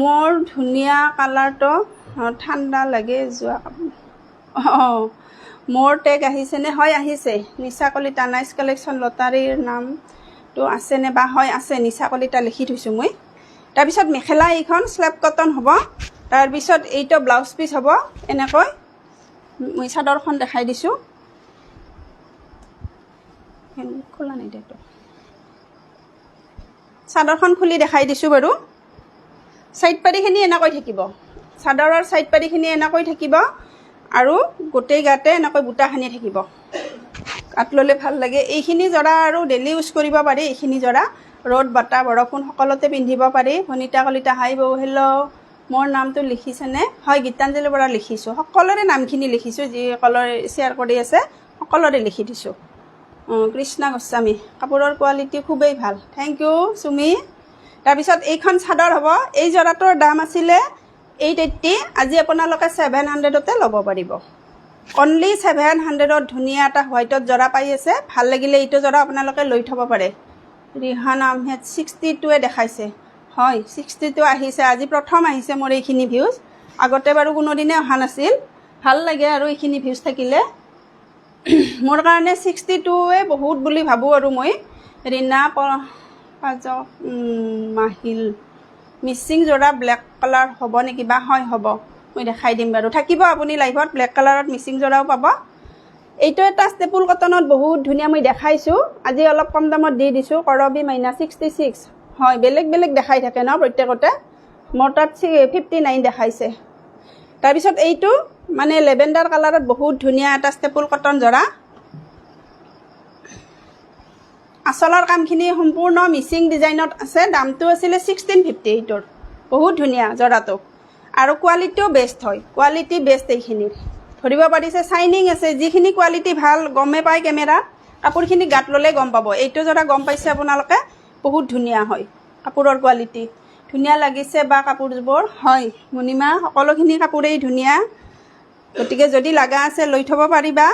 মোৰ ধুনীয়া কালাৰটো ঠাণ্ডা লাগে যোৱা মোৰ টেগ আহিছেনে হয় আহিছে নিশা কলিতা নাইচ কালেকশ্যন লটাৰীৰ নামটো আছেনে বা হয় আছে নিশা কলিতা লিখি থৈছোঁ মই তাৰপিছত মেখেলা এইখন স্লেব কটন হ'ব তাৰপিছত এইটো ব্লাউজ পিচ হ'ব এনেকৈ মই চাদৰখন দেখাই দিছোঁ খোলা নাই দিয়াটো চাদৰখন খুলি দেখাই দিছোঁ বাৰু সাইড পাটিখিনি এনেকৈ থাকিব চাদৰৰ সাইড পাটিখিনি এনেকৈ থাকিব আৰু গোটেই গাতে এনেকৈ বুটা সানি থাকিব কাট ল'লে ভাল লাগে এইখিনি জৰা আৰু ডেইলি ইউজ কৰিব পাৰি এইখিনি জৰা ৰ'দ বতাহ বৰষুণ সকলোতে পিন্ধিব পাৰি ভনিতা কলিতা হাই বৌ হেল্ল' মোৰ নামটো লিখিছেনে হয় গীতাঞ্জলিৰ পৰা লিখিছোঁ সকলোৰে নামখিনি লিখিছোঁ যিসকলৰ শ্বেয়াৰ কৰি আছে সকলোৰে লিখি দিছোঁ কৃষ্ণা গোস্বামী কাপোৰৰ কোৱালিটি খুবেই ভাল থেংক ইউ চুমি তাৰপিছত এইখন চাদৰ হ'ব এই জৰাটোৰ দাম আছিলে 880 আজি আপোনালোকে 700তে ল'ব পাৰিব অনলি 700ত ধুনীয়া এটা হোৱাইটত জৰা পাই আছে ভাল লাগিলে এইটো জৰা আপোনালোকে লৈ থ'ব পাৰে ৰিহান আহমেদ 62ৱে দেখাইছে হয় 62 আহিছে আজি প্ৰথম আহিছে মোৰ এইখিনি ভিউজ আগতে বাৰু কোনোদিনে অহা নাছিল ভাল লাগে আৰু এইখিনি ভিউজ থাকিলে মোৰ কাৰণে 62ৱে বহুত বুলি ভাবোঁ আৰু মই ৰীনা মাহিল মিচিং জৰা ব্লেক কালাৰ হ'ব নেকি বা হয় হ'ব মই দেখাই দিম বাৰু থাকিব আপুনি লাইভত ব্লেক কালাৰত মিচিং জৰাও পাব এইটো এটা ষ্টেপুল কটনত বহুত ধুনীয়া মই দেখাইছোঁ আজি অলপ কম দামত দি দিছোঁ কৰবি মাইনা 66 হয় বেলেগ বেলেগ দেখাই থাকে ন প্ৰত্যেকতে মোৰ তাত 59 দেখাইছে তাৰপিছত এইটো মানে লেভেণ্ডাৰ কালাৰত বহুত ধুনীয়া এটা ষ্টেপুল কটন জৰা আচলৰ কামখিনি সম্পূৰ্ণ মিচিং ডিজাইনত আছে দামটো আছিলে 1650 এইটোৰ বহুত ধুনীয়া জৰাটো আৰু কোৱালিটিও বেষ্ট হয় কোৱালিটি বেষ্ট এইখিনিৰ ধৰিব পাৰিছে চাইনিং আছে যিখিনি কোৱালিটি ভাল গমে পায় কেমেৰাত কাপোৰখিনি গাত ল'লে গম পাব এইটো জৰা গম পাইছে আপোনালোকে বহুত ধুনীয়া হয় কাপোৰৰ কোৱালিটি ধুনীয়া লাগিছে বা কাপোৰবোৰ হয় মুনিমা সকলোখিনি কাপোৰেই ধুনীয়া গতিকে যদি লগা আছে লৈ থ'ব পাৰিবা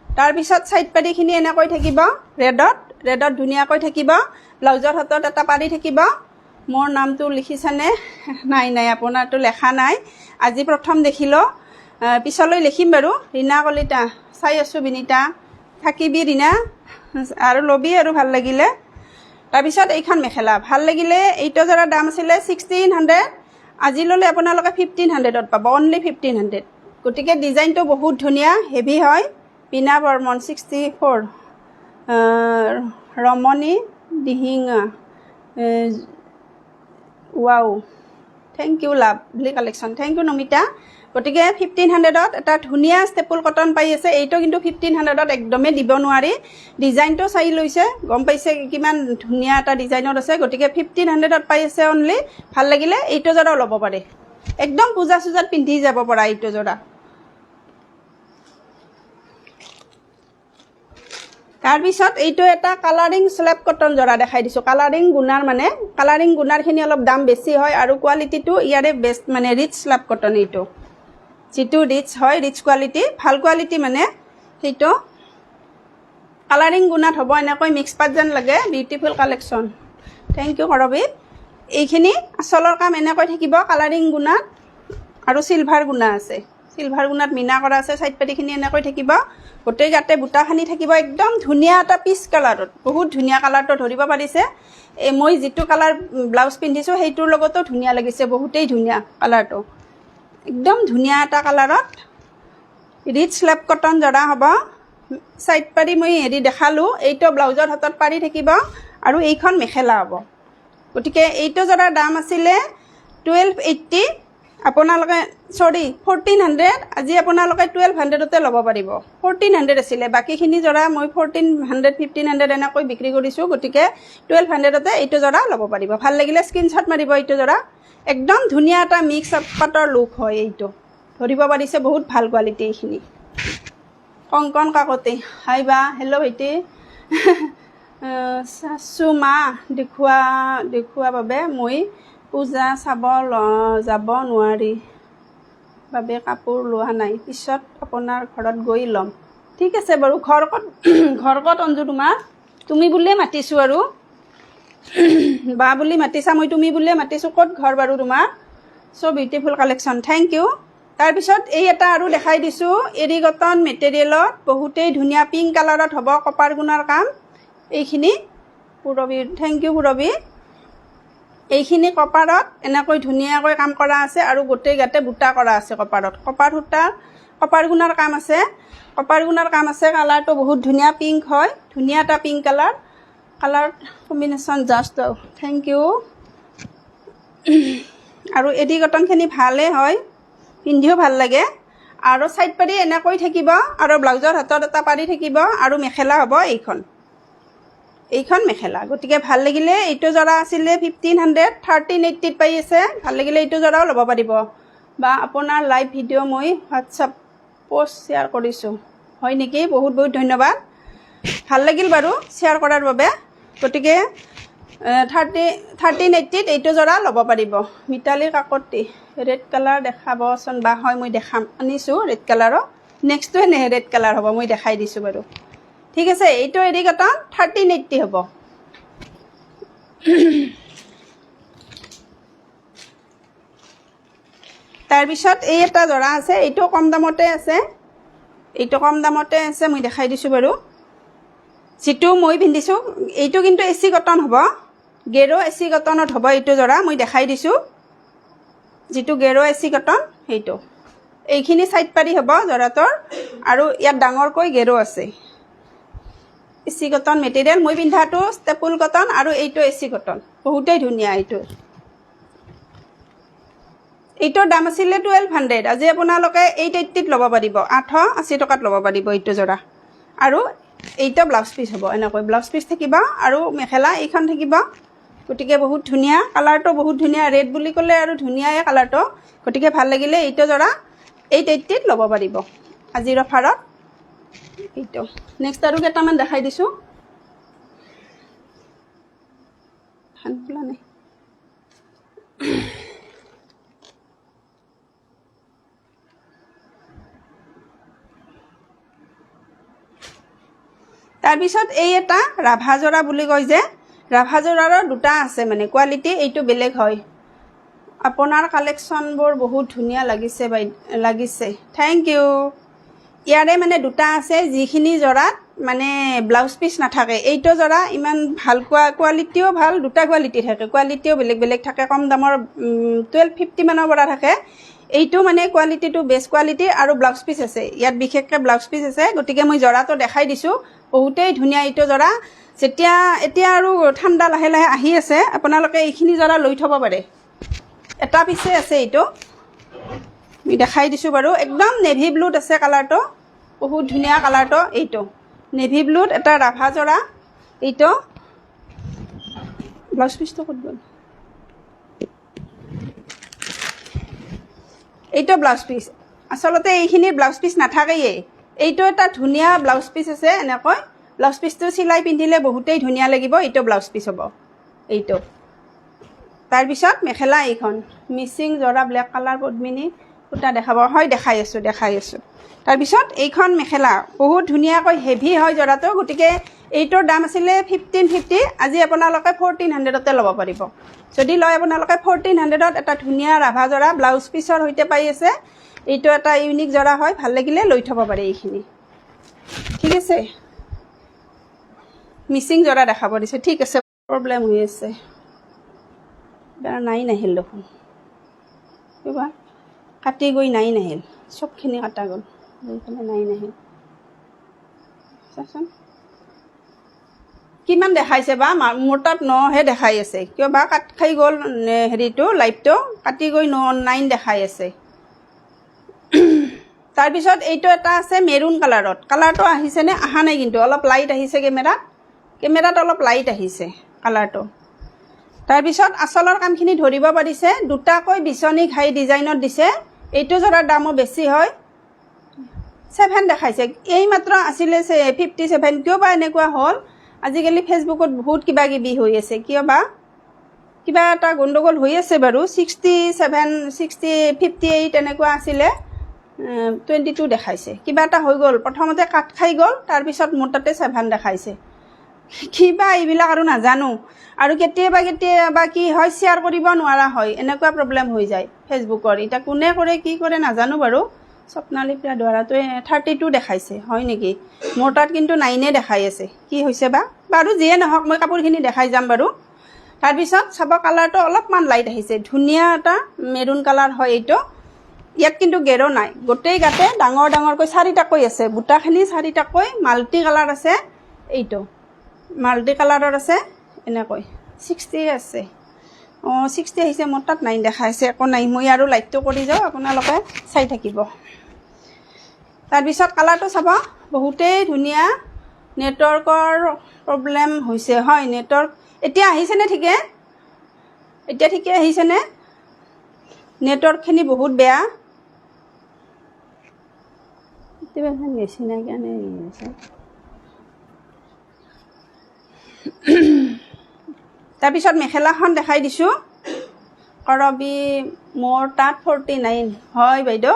তাৰপিছত সাইড পাটিখিনি এনেকৈ থাকিব ৰেডত ধুনীয়াকৈ থাকিব ব্লাউজৰ হাতত এটা পাৰি থাকিব মোৰ নামটো লিখিছেনে নাই আপোনাৰটো লেখা নাই আজি প্ৰথম দেখিলোঁ পিছলৈ লিখিম বাৰু ৰীনা কলিতা চাই আছোঁ বিনিতা থাকিবি ৰীনা আৰু ল'বি আৰু ভাল লাগিলে তাৰপিছত এইখন মেখেলা ভাল লাগিলে এইটো জৰা দাম আছিলে 1600 আজি ল'লে আপোনালোকে 1500ত পাব অনলি 1500 গতিকে ডিজাইনটো বহুত ধুনীয়া হেভি হয় বিনা Barman 64 Ramani Dihingia wow thank you lovely collection thank you Namita গতিকে 1500ত এটা ধুনীয়া ষ্টেপুল কটন পাই আছে। এইটো কিন্তু 1500ত একদমেই দিব নোৱাৰি। ডিজাইনটো চাই লৈছে, গম পাইছে কিমান ধুনীয়া এটা ডিজাইনত আছে। গতিকে 1500ত পাই আছে অনলি। ভাল লাগিলে এইটো যোৰাও ল'ব পাৰে, একদম পূজা চূজাত পিন্ধি যাব পৰা এইটো যোৰা। তাৰপিছত এইটো এটা কালাৰিং স্লেব কটন যোৰা দেখাই দিছোঁ। কালাৰিং গুণাৰ মানে কালাৰিং গুণাৰখিনি অলপ দাম বেছি হয় আৰু কোৱালিটিটো ইয়াৰে বেষ্ট, মানে ৰিচ স্লেব কটন। এইটো যিটো ৰিচ হয়, ৰিচ কোৱালিটি, ভাল কোৱালিটি মানে সেইটো কালাৰিং গুণাত হ'ব। এনেকৈ মিক্স পাত যেন লাগে, বিউটিফুল কালেকশ্যন। থেংক ইউ কৰবী। এইখিনি আচলৰ কাম এনেকৈ থাকিব কালাৰিং গুণাত, আৰু চিলভাৰ গুণা আছে, চিলভাৰ গুণাত মিনা কৰা আছে। চাইড পাতিখিনি এনেকৈ থাকিব, গোটেই গাতে বুটাখিনি থাকিব। একদম ধুনীয়া এটা পিচ কালাৰত, বহুত ধুনীয়া কালাৰটো ধৰিব পাৰিছে। মই যিটো কালাৰ ব্লাউজ পিন্ধিছোঁ সেইটোৰ লগতো ধুনীয়া লাগিছে, বহুতেই ধুনীয়া কালাৰটো, একদম ধুনীয়া এটা কালাৰত ৰিচ স্লেব কটন যোৰা হ'ব। চাইড পাৰি মই দেখালোঁ, এইটো ব্লাউজৰ হাতত পাৰি থাকিব আৰু এইখন মেখেলা হ'ব। গতিকে এইটো যোৰাৰ দাম আছিলে 1280, আপোনালোকে 1400। আজি আপোনালোকে 1200তে ল'ব পাৰিব। 1400 আছিলে, বাকীখিনি যোৰা মই 1400 1500 এনেকৈ বিক্ৰী কৰিছোঁ। গতিকে 1200তে এইটো যোৰা ল'ব পাৰিব। ভাল লাগিলে স্ক্ৰীনশ্বট মাৰিব। এইটো যোৰা একদম ধুনীয়া এটা মিক্স আপ পাটৰ লুক হয়, এইটো ধৰিব পাৰিছে, বহুত ভাল কোৱালিটি। এইখিনি কংকন কাকতি, হাই বা, হেল্ল' ভাইটি। চাচু মা দেখুওৱা বাবে মই পূজা চাব যাব নোৱাৰি বাবে কাপোৰ লোৱা নাই, পিছত আপোনাৰ ঘৰত গৈ ল'ম। ঠিক আছে বাৰু। ঘৰ ক'ত অঞ্জু তোমাৰ? তুমি বুলিয়ে মাতিছোঁ আৰু বা বুলি মাতিছা, মই তুমি বুলিয়ে মাতিছোঁ। ক'ত ঘৰ বাৰু তোমাৰ? চ' বিউটিফুল কালেকশ্যন, থেংক ইউ। তাৰপিছত এই এটা আৰু দেখাই দিছোঁ, এৰি কটন মেটেৰিয়েলত, বহুতেই ধুনীয়া পিংক কালাৰত হ'ব, কপাৰ গুণাৰ কাম। এইখিনি পুৰবী, থেংক ইউ পুৰবী। এইখিনি কপাৰত এনেকৈ ধুনীয়াকৈ কাম কৰা আছে আৰু গোটেই গাতে বুটা কৰা আছে কপাৰত। কপাৰ সূতা, কপাৰ গুণাৰ কাম আছে, কপাৰ গুণাৰ কাম আছে। কালাৰটো বহুত ধুনীয়া পিংক হয়, ধুনীয়া এটা pink colour combination just. Thank you. আৰু এডি কটনখিনি ভালেই হয়, পিন্ধিও ভাল লাগে। আৰু চাইড পাৰি এনেকৈ থাকিব আৰু ব্লাউজৰ হাতত এটা পাৰি থাকিব আৰু মেখেলা হ'ব এইখন মেখেলা। গতিকে ভাল লাগিলে এইটো যোৰা আছিলে 1500, 1380ত পাই আছে। ভাল লাগিলে এইটো যোৰাও ল'ব পাৰিব। বা আপোনাৰ লাইভ ভিডিঅ' মই হোৱাটছআপ পোষ্ট শ্বেয়াৰ কৰিছোঁ, হয় নেকি? বহুত বহুত ধন্যবাদ, ভাল লাগিল বাৰু শ্বেয়াৰ কৰাৰ বাবে। গতিকে 1380ত এইটো যোৰা ল'ব পাৰিব। মিতালী কাকতি, ৰেড কালাৰ দেখাবচোন বা। হয়, মই আনিছোঁ ৰেড কালাৰৰ। নেক্সটটো ৰেড কালাৰ হ'ব, মই দেখাই দিছোঁ বাৰু। ঠিক আছে, এইটো এৰি কটন 1380 হ'ব। তাৰপিছত এই এটা যোৰা আছে, এইটো কম দামতে আছে, মই দেখাই দিছোঁ বাৰু। যিটো মই পিন্ধিছোঁ এইটো কিন্তু এচি কটন হ'ব, গেৰো এচি কটনত হ'ব এইটো যোৰা। মই দেখাই দিছোঁ যিটো গেৰো এচি কটন, সেইটো। এইখিনি চাইড পাৰি হ'ব যোৰাটোৰ, আৰু ইয়াত ডাঙৰকৈ গেৰো আছে। এচি কটন মেটেৰিয়েল, মই পিন্ধাটো ষ্টেপুল কটন আৰু এইটো এচি কটন, বহুতেই ধুনীয়া। এইটোৰ দাম আছিলে 1200, আজি আপোনালোকে 880ত ল'ব পাৰিব, 880 টকাত ল'ব পাৰিব এইটো যোৰা। আৰু এইটো ব্লাউজ পিচ হ'ব, এনেকৈ ব্লাউজ পিচ থাকিব আৰু মেখেলা এইখন থাকিব। গতিকে বহুত ধুনীয়া, কালাৰটো বহুত ধুনীয়া, ৰেড বুলি ক'লে আৰু ধুনীয়াই কালাৰটো। গতিকে ভাল লাগিলে এইটো যোৰা 880ত ল'ব পাৰিব আজিৰ অফাৰত। এইটো নেক্সট আৰু কেইটামান দেখাই দিছোঁ। তাৰপিছত এই এটা ৰাভা যোৰা বুলি কয় যে, ৰাভা যোৰাৰো দুটা আছে, মানে কোৱালিটি এইটো বেলেগ হয়। আপোনাৰ কালেকশ্যনবোৰ বহুত ধুনীয়া লাগিছে, থেংক ইউ। ইয়াৰে মানে দুটা আছে, যিখিনি যোৰাত মানে ব্লাউজ পিচ নাথাকে। এইটো যোৰা ইমান ভাল, কোৱালিটিও ভাল, দুটা কোৱালিটি থাকে, কোৱালিটিও বেলেগ বেলেগ থাকে। কম দামৰ 1250 মানৰ পৰা থাকে। এইটো মানে কোৱালিটিটো বেষ্ট কোৱালিটি আৰু ব্লাউজ পিচ আছে, ইয়াত বিশেষকৈ ব্লাউজ পিচ আছে। গতিকে মই যোৰাটো দেখাই দিছোঁ, বহুতেই ধুনীয়া এইটো যোৰা। এতিয়া আৰু ঠাণ্ডা লাহে লাহে আহি আছে, আপোনালোকে এইখিনি যোৰা লৈ থ'ব পাৰে। এটা পিছে আছে এইটো, আমি দেখাই দিছোঁ বাৰু একদম নেভি ব্লুত আছে কালাৰটো বহুত ধুনীয়া কালাৰটো এইটো নেভি ব্লুত এটা ৰাভা জৰা এইটো ব্লাউজ পিচটো ক'ত গ'ল এইটো ব্লাউজ পিচ আচলতে এইখিনি ব্লাউজ পিচ নাথাকেই এইটো এটা ধুনীয়া ব্লাউজ পিচ আছে এনেকৈ ব্লাউজ পিচটো চিলাই পিন্ধিলে বহুতেই ধুনীয়া লাগিব এইটো ব্লাউজ পিচ হ'ব এইটো তাৰপিছত মেখেলা এইখন মিচিং জৰা ব্লেক কালাৰ পদ্মিনী সূতা দেখাব হয় দেখাই আছোঁ তাৰপিছত এইখন মেখেলা বহুত ধুনীয়াকৈ হেভি হয় জৰাটো গতিকে এইটোৰ দাম আছিলে 1550 আজি আপোনালোকে 1400তে ল'ব পাৰিব যদি লয় আপোনালোকে 1400ত এটা ধুনীয়া ৰাভা জৰা ব্লাউজ পিচৰ সৈতে পাই আছে এইটো এটা ইউনিক জৰা হয় ভাল লাগিলে লৈ থ'ব পাৰে এইখিনি ঠিক আছে মিচিং জৰা দেখাব দিছে ঠিক আছে প্ৰব্লেম হৈ আছে নাই নাহিল দেখোন কিবা কাটি গৈ নাই নাহিল চবখিনি কাটা গ'ল এইফালে নাই নাহিল চাচোন কিমান দেখাইছে বা মোৰ তাত 9হে দেখাই আছে কিয় বা কাট খাই গ'ল হেৰিটো লাইভটো কাটি গৈ 9 দেখাই আছে তাৰপিছত এইটো এটা আছে মেৰুন কালাৰত কালাৰটো আহিছেনে অহা নাই কিন্তু অলপ লাইট আহিছে কেমেৰাত অলপ লাইট আহিছে কালাৰটো তাৰপিছত আচলৰ কামখিনি ধৰিব পাৰিছে দুটাকৈ বিচনী ঘাই ডিজাইনত দিছে এইটো জৰাৰ দামো বেছি হয় 7 দেখাইছে এই মাত্ৰ আছিলে 57 কিয় বা এনেকুৱা হ'ল আজিকালি ফেচবুকত বহুত কিবা কিবি হৈ আছে কিয় বা কিবা এটা গণ্ডগোল হৈ আছে বাৰু 58 এনেকুৱা আছিলে 22 দেখাইছে কিবা এটা হৈ গ'ল প্ৰথমতে কাট খাই গ'ল তাৰপিছত মোৰ তাতে 7 দেখাইছে কিবা এইবিলাক আৰু নাজানো আৰু কেতিয়াবা কি হয় শ্বেয়াৰ কৰিব নোৱাৰা হয় এনেকুৱা প্ৰব্লেম হৈ যায় ফেচবুকৰ এটা কোনে কৰে কি কৰে নাজানো বাৰু স্বপ্নালী প্ৰিয়া দ্বাৰাটোৱে 32 দেখাইছে হয় নেকি মোৰ তাত কিন্তু 9 দেখাই আছে কি হৈছে বা বাৰু যিয়ে নহওক মই কাপোৰখিনি দেখাই যাম বাৰু তাৰপিছত চাব কালাৰটো অলপমান লাইট আহিছে ধুনীয়া এটা মেৰুন কালাৰ হয় এইটো ইয়াত কিন্তু গেৰো নাই গোটেই গাতে ডাঙৰকৈ 4টাকৈ আছে বুটাখিনি 4টাকৈ মাল্টি কালাৰ আছে এইটো মাল্টি কালাৰৰ আছে এনেকৈ 60 আছে 60 আহিছে মোৰ তাত 9 দেখাইছে একো নাই মই আৰু লাইটটো কৰি যাওঁ আপোনালোকে চাই থাকিব তাৰপিছত কালাৰটো চাব বহুতেই ধুনীয়া নেটৱৰ্কৰ প্ৰব্লেম হৈছে হয় নেটৱৰ্ক এতিয়া আহিছেনে ঠিকে এতিয়া ঠিকে আহিছেনে নেটৱৰ্কখিনি বহুত বেয়া বেছি নাই কাৰণে তাৰপিছত মেখেলাখন দেখাই দিছোঁ কৰবি মোৰ তাত 49 হয় বাইদেউ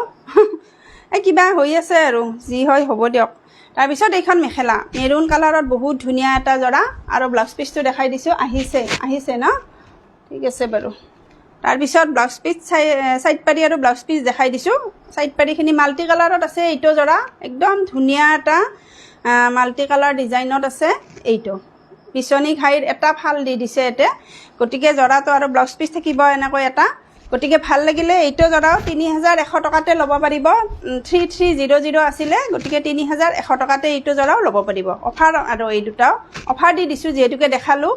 এই কিবা হৈ আছে আৰু যি হয় হ'ব দিয়ক তাৰপিছত এইখন মেখেলা মেৰুন কালাৰত বহুত ধুনীয়া এটা জৰা আৰু ব্লাউজ পিচটো দেখাই দিছোঁ আহিছে ন ঠিক আছে বাৰু তাৰপিছত ব্লাউজ পিচ সাইড পাৰি আৰু ব্লাউজ পিচ দেখাই দিছোঁ সাইড পাৰিখিনি মাল্টি কালাৰত আছে এইটো জৰা একদম ধুনীয়া এটা মাল্টি কালাৰ ডিজাইনত আছে এইটো পিছনি ঘাইৰ এটা ফাল দি দিছে এতে গতিকে জৰাটো আৰু ব্লাউজ পিচ থাকিব এনেকৈ এটা গতিকে ভাল লাগিলে এইটো জৰাও 3100 টকাতে ল'ব পাৰিব 3300 আছিলে গতিকে 3100 টকাতে এইটো জৰাও ল'ব পাৰিব অফাৰ আৰু এই দুটাও অফাৰ দি দিছোঁ যিহেতুকে দেখালোঁ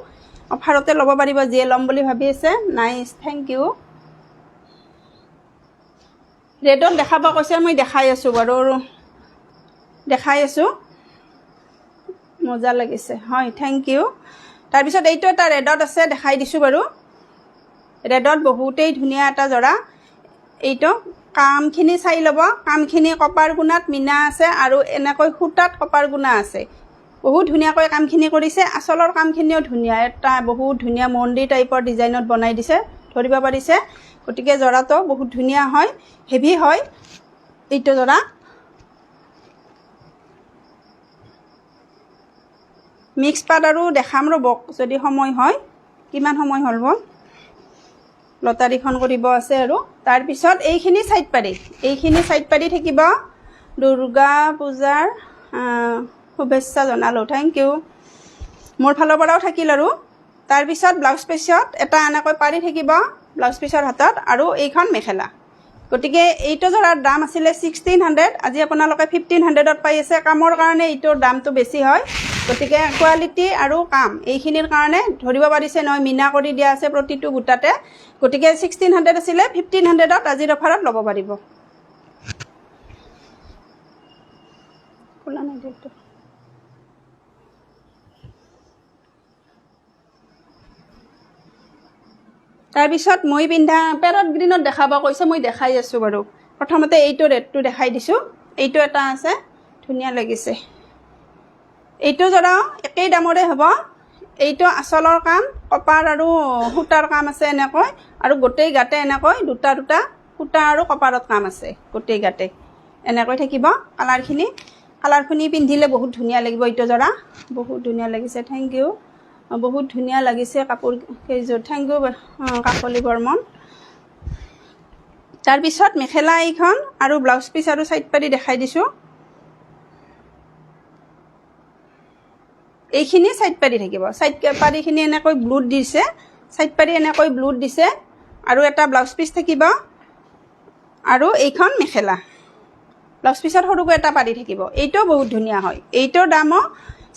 অফাৰতে ল'ব পাৰিব যিয়ে ল'ম বুলি ভাবি আছে নাইচ থেংক ইউ ৰেডত দেখাব কৈছে মই দেখাই আছোঁ বাৰু দেখাই আছোঁ মজা লাগিছে হয় থেংক ইউ তাৰপিছত এইটো এটা ৰেডত আছে দেখাই দিছোঁ বাৰু ৰেডত বহুতেই ধুনীয়া এটা জৰা এইটো কামখিনি চাই ল'ব কামখিনি কপাৰ গুণাত মিনা আছে আৰু এনেকৈ সূতাত কপাৰ গুণা আছে বহুত ধুনীয়াকৈ কামখিনি কৰিছে আচলৰ কামখিনিও ধুনীয়া এটা বহুত ধুনীয়া মন্দিৰ টাইপৰ ডিজাইনত বনাই দিছে ধৰিব পাৰিছে গতিকে জৰাটো বহুত ধুনীয়া হয় হেভি হয় এইটো জৰা মিক্স পাট আৰু দেখাম ৰ'ব যদি সময় হয় কিমান সময় হ'ল বল লটাৰীখন কৰিব আছে আৰু তাৰপিছত এইখিনি সাইড পাৰি থাকিব দুৰ্গা পূজাৰ শুভেচ্ছা জনালোঁ থেংক ইউ মোৰ ফালৰ পৰাও থাকিল আৰু তাৰপিছত ব্লাউজ পিচত এটা এনেকৈ পাৰি থাকিব ব্লাউজ পিচৰ হাতত আৰু এইখন মেখেলা গতিকে এইটো জৰাৰ দাম আছিলে 1600 আজি আপোনালোকে 1500ত পাই আছে কামৰ কাৰণে এইটোৰ দামটো বেছি হয় গতিকে কোৱালিটি আৰু কাম এইখিনিৰ কাৰণে ধৰিব পাৰিছে নহয় মিনা কৰি দিয়া আছে প্ৰতিটো বুটাতে গতিকে 1600 আছিলে 1500ত আজিৰ অফাৰত ল'ব পাৰিব খোলা নাই এইটো তাৰপিছত মই পিন্ধা পেৰট গ্ৰীণত দেখাব কৈছে মই দেখাই আছোঁ বাৰু প্ৰথমতে এইটো ৰেডটো দেখাই দিছোঁ এইটো এটা আছে ধুনীয়া লাগিছে এইটো জৰাও একেই দামৰে হ'ব এইটো আচলৰ কাম কপাৰ আৰু সূতাৰ কাম আছে এনেকৈ আৰু গোটেই গাতে এনেকৈ দুটা দুটা সূতা আৰু কপাৰত কাম আছে গোটেই গাতে এনেকৈ থাকিব কালাৰখিনি পিন্ধিলে বহুত ধুনীয়া লাগিব এইটো জৰা বহুত ধুনীয়া লাগিছে থেংক ইউ বহুত ধুনীয়া লাগিছে কাপোৰ কেইযোৰ থেংক ইউ কাকলি বৰ্মন তাৰপিছত মেখেলা এইখন আৰু ব্লাউজ পিচ আৰু সাইড পাৰি দেখাই দিছোঁ এইখিনি সাইড পাৰি থাকিব সাইড পাৰিখিনি এনেকৈ ব্লুড দিছে সাইড পাৰি এনেকৈ ব্লুড দিছে আৰু এটা ব্লাউজ পিচ থাকিব আৰু এইখন মেখেলা ব্লাউজ পিচৰ সৰুকৈ এটা পাৰি থাকিব এইটো বহুত ধুনীয়া হয় এইটোৰ দামো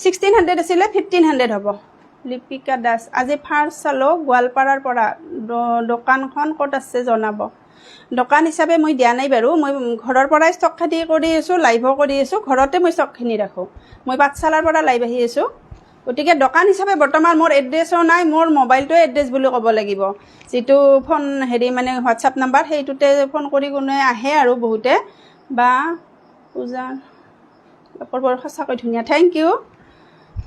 1600 আছিলে 1500 হ'ব লিপিকা দাস আজি ফাৰ্ষ্ট চালো গোৱালপাৰাৰ পৰা দোকানখন ক'ত আছে জনাব দোকান হিচাপে মই দিয়া নাই বাৰু মই ঘৰৰ পৰাই ষ্টক খাতি কৰি আছোঁ লাইভো কৰি আছোঁ ঘৰতে মই ষ্টকখিনি ৰাখোঁ মই পাঠশালাৰ পৰা লাইভ আহি আছোঁ গতিকে দোকান হিচাপে বৰ্তমান মোৰ এড্ৰেছো নাই মোৰ মোবাইলটোৱে এড্ৰেছ বুলি ক'ব লাগিব যিটো ফোন মানে হোৱাটছআপ নাম্বাৰ সেইটোতে ফোন কৰি কোনে আহে আৰু বহুতে বা পূজাৰ কাপোৰবোৰ সঁচাকৈ ধুনীয়া থেংক ইউ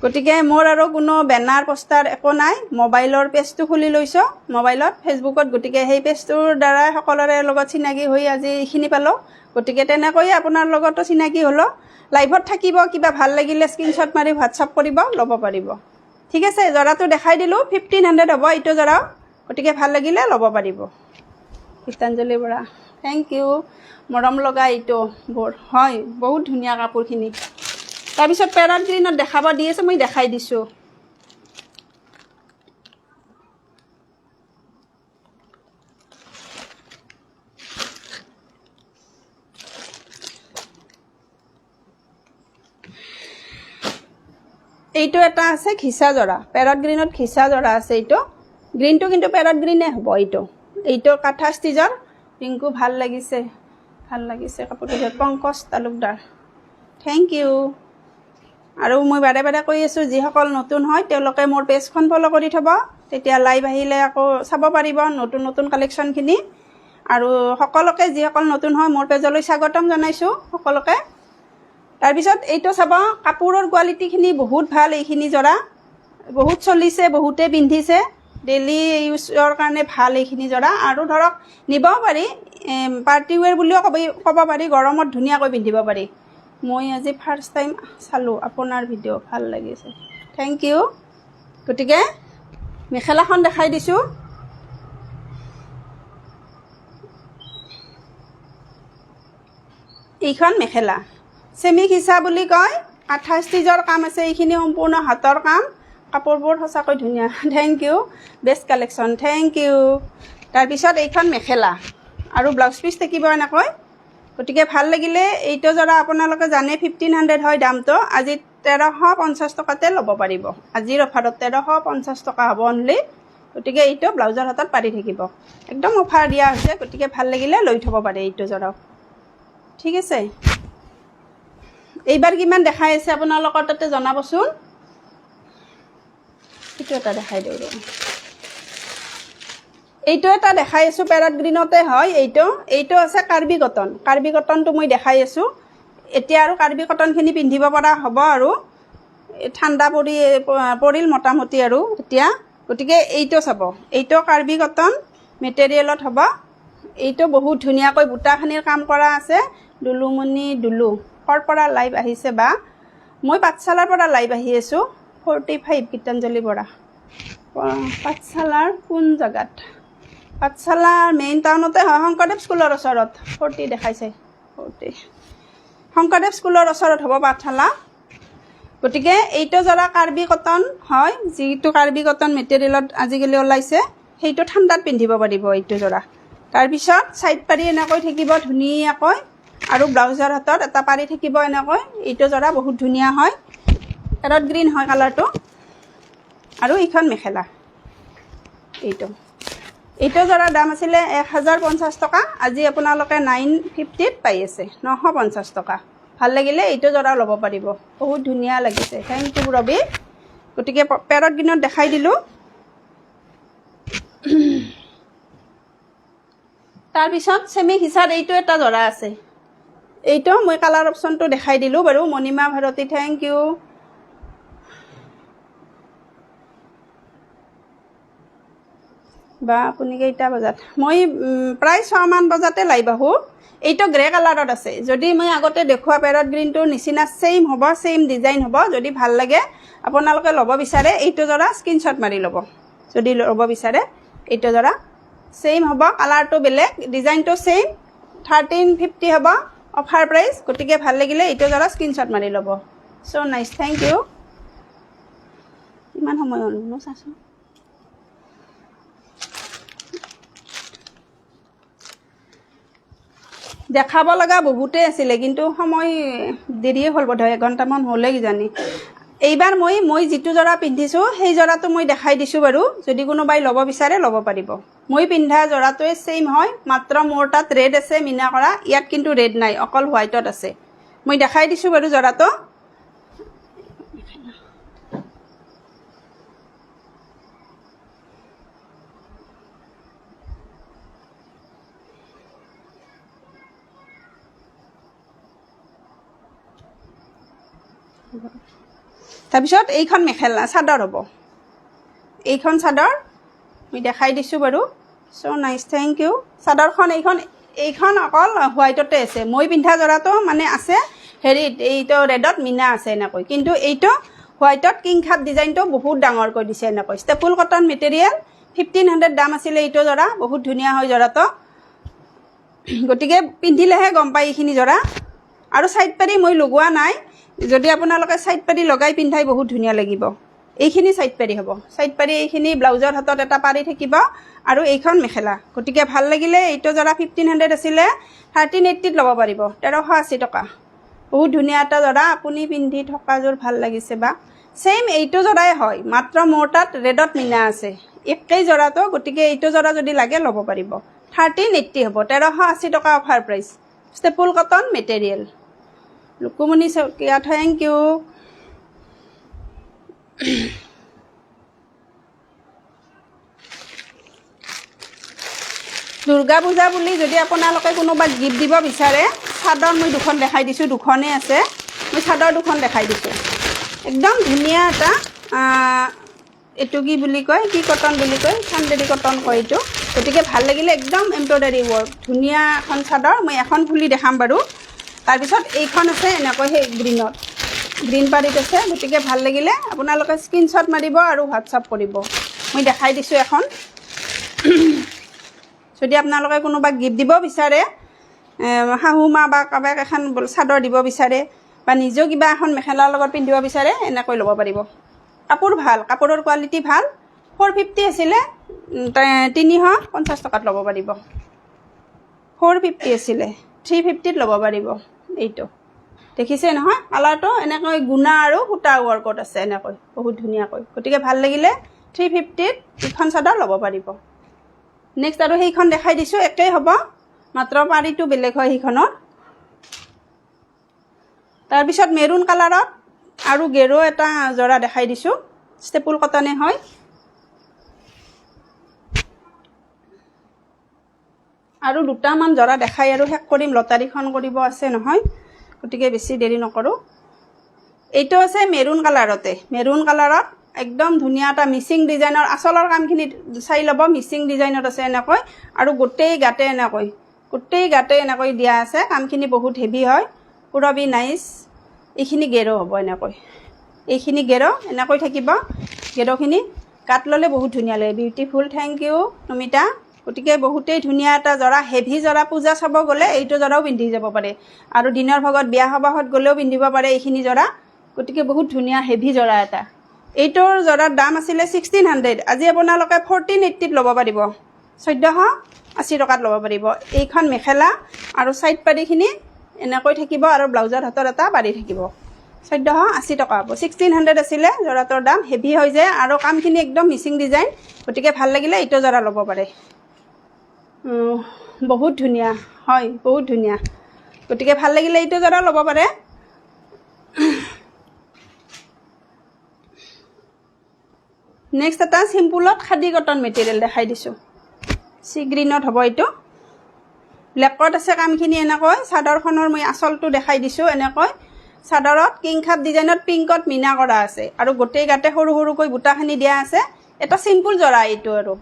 গতিকে মোৰ আৰু কোনো বেনাৰ পোষ্টাৰ একো নাই মোবাইলৰ পেজটো খুলি লৈছোঁ মোবাইলত ফেচবুকত গতিকে সেই পেজটোৰ দ্বাৰাই সকলোৰে লগত চিনাকি হৈ আজি এইখিনি পালোঁ গতিকে তেনেকৈয়ে আপোনাৰ লগতো চিনাকি হ'লোঁ লাইভত থাকিব কিবা ভাল লাগিলে স্ক্ৰীনশ্বট মাৰি হোৱাটছআপ কৰিব ল'ব পাৰিব ঠিক আছে জৰাটো দেখাই দিলোঁ 1500 হ'ব এইটো জৰাও গতিকে ভাল লাগিলে ল'ব পাৰিব গীতাঞ্জলি বৰা থেংক ইউ মৰম লগা এইটো বৰ হয় বহুত ধুনীয়া কাপোৰখিনি তাৰপিছত পেৰট গ্ৰীণত দেখাব দি আছে মই দেখাই দিছোঁ এইটো এটা আছে খিচা জৰা পেৰট গ্ৰীণত খিচা জৰা আছে এইটো গ্ৰীণটো কিন্তু পেৰট গ্ৰীণে হ'ব এইটো কাঠা ষ্টিজৰ পিংকু ভাল লাগিছে কাপোৰটো পংকজ তালুকদাৰ থেংক ইউ আৰু মই বাৰে বাৰে কৈ আছোঁ যিসকল নতুন হয় তেওঁলোকে মোৰ পেজখন ফ'ল' কৰি থ'ব তেতিয়া লাইভ আহিলে আকৌ চাব পাৰিব নতুন নতুন কালেকশ্যনখিনি আৰু সকলোকে যিসকল নতুন হয় মোৰ পেজলৈ স্বাগতম জনাইছোঁ সকলোকে তাৰপিছত এইটো চাব কাপোৰৰ কোৱালিটিখিনি বহুত ভাল এইখিনি জৰা বহুত চলিছে বহুতে পিন্ধিছে ডেইলি ইউজৰ কাৰণে ভাল এইখিনি জৰা আৰু ধৰক নিবও পাৰি পাৰ্টি ৱেৰ বুলিও ক'ব পাৰি গৰমত ধুনীয়াকৈ পিন্ধিব পাৰি মই আজি ফাৰ্ষ্ট টাইম চালোঁ আপোনাৰ ভিডিঅ' ভাল লাগিছে থেংক ইউ গতিকে মেখেলাখন দেখাই দিছোঁ এইখন মেখেলা চেমি খিচা বুলি কয় 28 ষ্টিজৰ কাম আছে এইখিনি সম্পূৰ্ণ হাতৰ কাম কাপোৰবোৰ সঁচাকৈ ধুনীয়া thank you best collection thank you তাৰপিছত এইখন মেখেলা আৰু ব্লাউজ পিচ থাকিব এনেকৈ গতিকে ভাল লাগিলে এইটো জৰা আপোনালোকে জানে 1500 হয় দামটো আজি 1350 টকাতে ল'ব পাৰিব আজিৰ অফাৰত 1350 টকা হ'ব অনলি গতিকে এইটো ব্লাউজৰ হাতত পাৰি থাকিব একদম অফাৰ দিয়া হৈছে গতিকে ভাল লাগিলে লৈ থ'ব পাৰে এইটো জৰাও ঠিক আছে এইবাৰ কিমান দেখাই আছে আপোনালোকৰ তাতে জনাবচোন এইটো এটা দেখাই দিওঁ এইটো এটা দেখাই আছোঁ পেৰট গ্ৰীণতে হয় এইটো আছে কাৰ্বি কটনটো মই দেখাই আছোঁ এতিয়া আৰু কাৰ্বি কটনখিনি পিন্ধিব পৰা হ'ব আৰু ঠাণ্ডা পৰিল মোটামুটি আৰু এতিয়া গতিকে এইটো চাব এইটো কাৰ্বি কটন মেটেৰিয়েলত হ'ব এইটো বহুত ধুনীয়াকৈ বুটাখিনিৰ কাম কৰা আছে দুলুমণি দুলু ক'ৰ পৰা লাইভ আহিছে বা মই পাঠশালাৰ পৰা লাইভ আহি আছোঁ 45 গীতাঞ্জলি বৰা পাঠশালাৰ কোন জেগাত পাঠশালাৰ মেইন টাউনতে হয় শংকৰদেৱ স্কুলৰ ওচৰত 40 দেখাইছে 40 শংকৰদেৱ স্কুলৰ ওচৰত হ'ব পাঠশালা গতিকে এইটো জৰা কাৰ্বি কটন হয় যিটো কাৰ্বি কটন মেটেৰিয়েলত আজিকালি ওলাইছে সেইটো ঠাণ্ডাত পিন্ধিব পাৰিব এইটো জৰা তাৰপিছত সাইড পাৰি এনেকৈ থাকিব ধুনীয়াকৈ আৰু ব্লাউজৰ হাতত এটা পাৰি থাকিব এনেকৈ এইটো জৰা বহুত ধুনীয়া হয় পেৰট গ্ৰীণ হয় কালাৰটো আৰু এইখন মেখেলা এইটো জৰাৰ দাম আছিলে 1050 টকা আজি আপোনালোকে 950ত পাই আছে 950 টকা ভাল লাগিলে এইটো জোৰাও ল'ব পাৰিব বহুত ধুনীয়া লাগিছে থেংক ইউ ৰবি গতিকে পেৰট গ্ৰীণত দেখাই দিলোঁ তাৰপিছত চেমি হিচাত এইটো এটা জোৰা আছে এইটো মই কালাৰ অপশ্যনটো দেখাই দিলোঁ বাৰু মণিমা ভাৰতী থেংক ইউ বা আপুনি কেইটা বজাত মই প্ৰায় 6 মান বজাতে লাইভ আহোঁ এইটো গ্ৰে কালাৰত আছে যদি মই আগতে দেখুওৱা পেৰট গ্ৰীণটোৰ নিচিনা ছেইম হ'ব ছেইম ডিজাইন হ'ব যদি ভাল লাগে আপোনালোকে ল'ব বিচাৰে এইটো জোৰা স্ক্ৰীনশ্বট মাৰি ল'ব যদি ল'ব বিচাৰে এইটো জোৰা ছেইম হ'ব কালাৰটো বেলেগ ডিজাইনটো ছেইম 1350 হ'ব অফাৰ প্ৰাইচ গতিকে ভাল লাগিলে এইটো জোৰা স্ক্ৰীনশ্বট মাৰি ল'ব চ' নাইচ থেংক ইউ ইমান সময় হ'ল ন চাচোন দেখাব লগা বহুতেই আছিলে কিন্তু সময় দেৰিয়ে হ'ল বোধহয় 1 ঘণ্টামান হ'লে কিজানি এইবাৰ মই যিটো জোৰা পিন্ধিছোঁ সেই জোৰাটো মই দেখাই দিছোঁ বাৰু যদি কোনোবাই ল'ব বিচাৰে ল'ব পাৰিব মই পিন্ধা জোৰাটোৱে ছেইম হয় মাত্ৰ মোৰ তাত ৰেড আছে মিনা কৰা ইয়াত কিন্তু ৰেড নাই অকল হোৱাইটত আছে মই দেখাই দিছোঁ বাৰু জোৰাটো তাৰপিছত এইখন মেখেলা চাদৰ হ'ব এইখন চাদৰ মই দেখাই দিছোঁ বাৰু চ' নাইচ থেংক ইউ চাদৰখন এইখন অকল হোৱাইটতে আছে মই পিন্ধা জোৰাটো মানে আছে হেৰিত এইটো ৰেডত মিনা আছে এনেকৈ কিন্তু এইটো হোৱাইটত কিং খাপ ডিজাইনটো বহুত ডাঙৰকৈ দিছে এনেকৈ ষ্টেপুল কটন মেটেৰিয়েল 1500 দাম আছিলে এইটো জোৰা বহুত ধুনীয়া হয় জোৰাটো গতিকে পিন্ধিলেহে গম পায় এইখিনি জোৰা আৰু সাইড পাৰি মই লগোৱা নাই যদি আপোনালোকে সাইড পাৰি লগাই পিন্ধাই বহুত ধুনীয়া লাগিব এইখিনি সাইড পাৰি হ'ব সাইড পাৰি এইখিনি ব্লাউজৰ হাতত এটা পাৰি থাকিব আৰু এইখন মেখেলা গতিকে ভাল লাগিলে এইটো জোৰা 1500 আছিলে 1380 ল'ব পাৰিব 1380 টকা বহুত ধুনীয়া এটা জোৰা আপুনি পিন্ধি থকা জোৰ ভাল লাগিছে বা ছেইম এইটো জোৰাই হয় মাত্ৰ মোৰ তাত ৰেডত মিনা আছে একেই জোৰাটো গতিকে এইটো জোৰা যদি লাগে ল'ব পাৰিব 1380 হ'ব 1380 টকা offer price staple cotton material Lukumoni Chakia thank you Durga Puja বুলি যদি আপোনালোকে কোনোবা গিফ্ট দিব বিচাৰে চাদৰ মই দুখন দেখাই দিছোঁ দুখনেই আছে মই চাদৰ দুখন দেখাই দিছোঁ একদম ধুনীয়া এটা এইটো কি বুলি কয় কি কটন বুলি কয় চান্দেৰী কটন কয় এইটো গতিকে ভাল লাগিলে একদম এমব্ৰইডাৰী ৱৰ্ক ধুনীয়া এখন চাদৰ মই এখন খুলি দেখাম বাৰু তাৰপিছত এইখন আছে এনেকৈ সেই গ্ৰীণ পাৰীত আছে গতিকে ভাল লাগিলে আপোনালোকে স্ক্ৰীনশ্বট মাৰিব আৰু হোৱাটছআপ কৰিব মই দেখাই দিছোঁ এখন যদি আপোনালোকে কোনোবা গিফ্ট দিব বিচাৰে শাহু মা বা কাৰোবাক এখন চাদৰ দিব বিচাৰে বা নিজেও কিবা এখন মেখেলাৰ লগত পিন্ধিব বিচাৰে এনেকৈ ল'ব পাৰিব কাপোৰ ভাল কাপোৰৰ কোৱালিটি ভাল 450 আছিলে 350 টকাত ল'ব পাৰিব 450 আছিলে 350ত ল'ব পাৰিব এইটো দেখিছে নহয় কালাৰটো এনেকৈ গুণা আৰু সূতা ৱৰ্কত আছে এনেকৈ বহুত ধুনীয়াকৈ গতিকে ভাল লাগিলে 350ত এইখন চাদৰ ল'ব পাৰিব নেক্সট আৰু সেইখন দেখাই দিছোঁ একেই হ'ব মাত্ৰ পাৰীটো বেলেগ হয় সেইখনৰ তাৰপিছত মেৰুন কালাৰত আৰু গেৰো এটা জোৰা দেখাই দিছোঁ ষ্টেপুল কটনে হয় আৰু দুটামান জোৰা দেখাই আৰু শেষ কৰিম লটাৰীখন কৰিব আছে নহয় গতিকে বেছি দেৰি নকৰোঁ এইটো আছে মেৰুন কালাৰতে মেৰুন কালাৰত একদম ধুনীয়া এটা মিচিং ডিজাইনৰ আচলৰ কামখিনি চাই ল'ব মিচিং ডিজাইনত আছে এনেকৈ আৰু গোটেই গাতে এনেকৈ দিয়া আছে কামখিনি বহুত হেভি হয় পুৰবি নাইচ এইখিনি গেৰো হ'ব এনেকৈ এইখিনি গেৰো এনেকৈ থাকিব গেৰোখিনি কাট ল'লে বহুত ধুনীয়া লাগে বিউটিফুল থেংক ইউ নমিতা গতিকে বহুতেই ধুনীয়া এটা জোৰা হেভি জোৰা পূজা চাব গ'লে এইটো জোৰাও পিন্ধি যাব পাৰে আৰু দিনৰ ভাগত বিয়া সবাহত গ'লেও পিন্ধিব পাৰে এইখিনি জোৰা গতিকে বহুত ধুনীয়া হেভি জোৰা এটা এইটোৰ জোৰাৰ দাম আছিলে 1600 আজি আপোনালোকে 1480ত ল'ব পাৰিব 1480 টকাত ল'ব পাৰিব এইখন মেখেলা আৰু সাইড পাৰীখিনি এনেকৈ থাকিব আৰু ব্লাউজৰ হাতৰ এটা পাৰি থাকিব 1480 টকা হ'ব 1600 আছিলে জোৰাটোৰ দাম হেভি হৈ যায় আৰু কামখিনি একদম মিচিং ডিজাইন গতিকে ভাল লাগিলে এইটো জোৰা ল'ব পাৰে বহুত ধুনীয়া হয় বহুত ধুনীয়া গতিকে ভাল লাগিলে এইটো জোৰা ল'ব পাৰে নেক্সট এটা চিম্পুলত খাদী কটন মেটেৰিয়েল দেখাই দিছোঁ সি গ্ৰীণত হ'ব এইটো ব্লেকত আছে কামখিনি এনেকৈ চাদৰখনৰ মই আঁচলটো দেখাই দিছোঁ এনেকৈ চাদৰত কিংখাপ ডিজাইনত পিংকত মিনা কৰা আছে আৰু গোটেই গাতে সৰু সৰুকৈ বুটাখিনি দিয়া আছে এটা চিম্পুল জৰা এইটো আৰু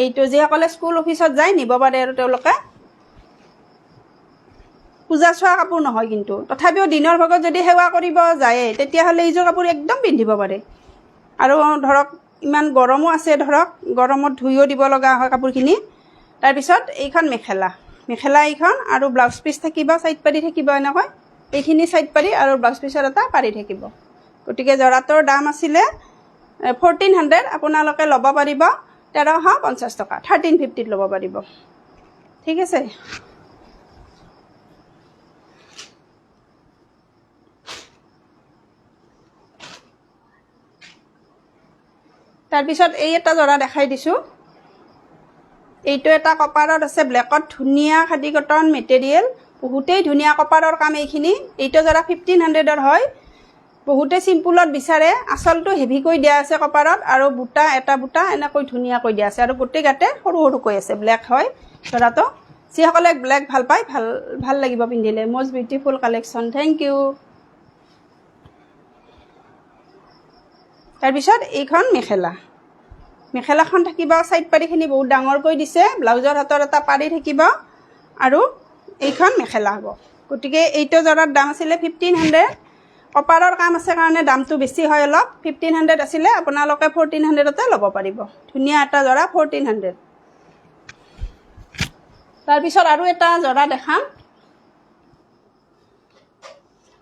এইটো যিসকলে স্কুল অফিচত যায় নিব পাৰে আৰু তেওঁলোকে পূজা চোৱা কাপোৰ নহয় কিন্তু তথাপিও দিনৰ ভাগত যদি সেৱা কৰিব যায় তেতিয়াহ'লে এইযোৰ কাপোৰ একদম পিন্ধিব পাৰে আৰু ধৰক ইমান গৰমো আছে ধৰক গৰমত ধুইও দিব লগা হয় কাপোৰখিনি তাৰপিছত এইখন মেখেলা এইখন আৰু ব্লাউজ পিচ থাকিব সাইড পাৰি থাকিব এনেকৈ এইখিনি সাইড পাৰি আৰু ব্লাউজ পিচৰ এটা পাৰি থাকিব গতিকে জৰাটোৰ দাম আছিলে 1400 আপোনালোকে ল'ব পাৰিব 1350 টকা 1350 ল'ব পাৰিব ঠিক আছে তাৰপিছত এই এটা জৰা দেখাই দিছোঁ এইটো এটা কপাৰত আছে ব্লেকত ধুনীয়া খাদী কটন মেটেৰিয়েল বহুতেই ধুনীয়া কপাৰৰ কাম এইখিনি এইটো জৰা 1500 হয় বহুতে চিম্পুলত বিচাৰে আঁচলটো হেভিকৈ দিয়া আছে কপাৰত আৰু বুটা এটা বুটা এনেকৈ ধুনীয়াকৈ দিয়া আছে আৰু গোটেই গাতে সৰু সৰুকৈ আছে ব্লেক হয় জৰাটো যিসকলে ব্লেক ভাল পায় ভাল লাগিব পিন্ধিলে most beautiful collection thank you তাৰপিছত এইখন মেখেলাখন থাকিব সাইড পাৰিখিনি বহুত ডাঙৰকৈ দিছে ব্লাউজৰ হাতৰ এটা পাৰি থাকিব আৰু এইখন মেখেলা হ'ব গতিকে এইটো জৰাৰ দাম আছিলে 1500 কপাৰৰ কাম আছে কাৰণে দামটো বেছি হয় অলপ 1500 আছিলে আপোনালোকে 1400তে ল'ব পাৰিব ধুনীয়া এটা জৰা 1400 তাৰপিছত আৰু এটা জৰা দেখাম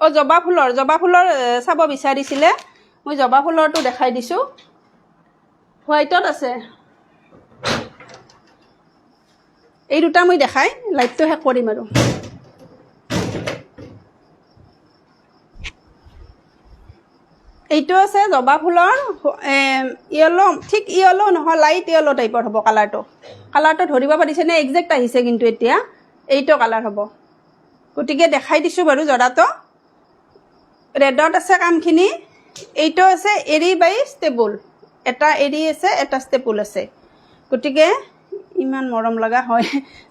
জবা ফুলৰ চাব বিচাৰিছিলে মই জবা ফুলৰটো দেখাই দিছোঁ হোৱাইটত আছে এই দুটা মই দেখাই লাইটটো শেষ কৰিম আৰু এইটো আছে জবা ফুলৰ ইয়েলো ঠিক ইয়েলো নহয় লাইট ইয়েলো টাইপৰ হ'ব কালাৰটো ধৰিব পাৰিছেনে একজেক্ট আহিছে কিন্তু এতিয়া এইটো কালাৰ হ'ব গতিকে দেখাই দিছোঁ বাৰু জৰাটো ৰেডত আছে কামখিনি এইটো আছে এৰি বাই ষ্টেবল এটা এৰি আছে এটা ষ্টেপুল আছে গতিকে ইমান মৰম লগা হয়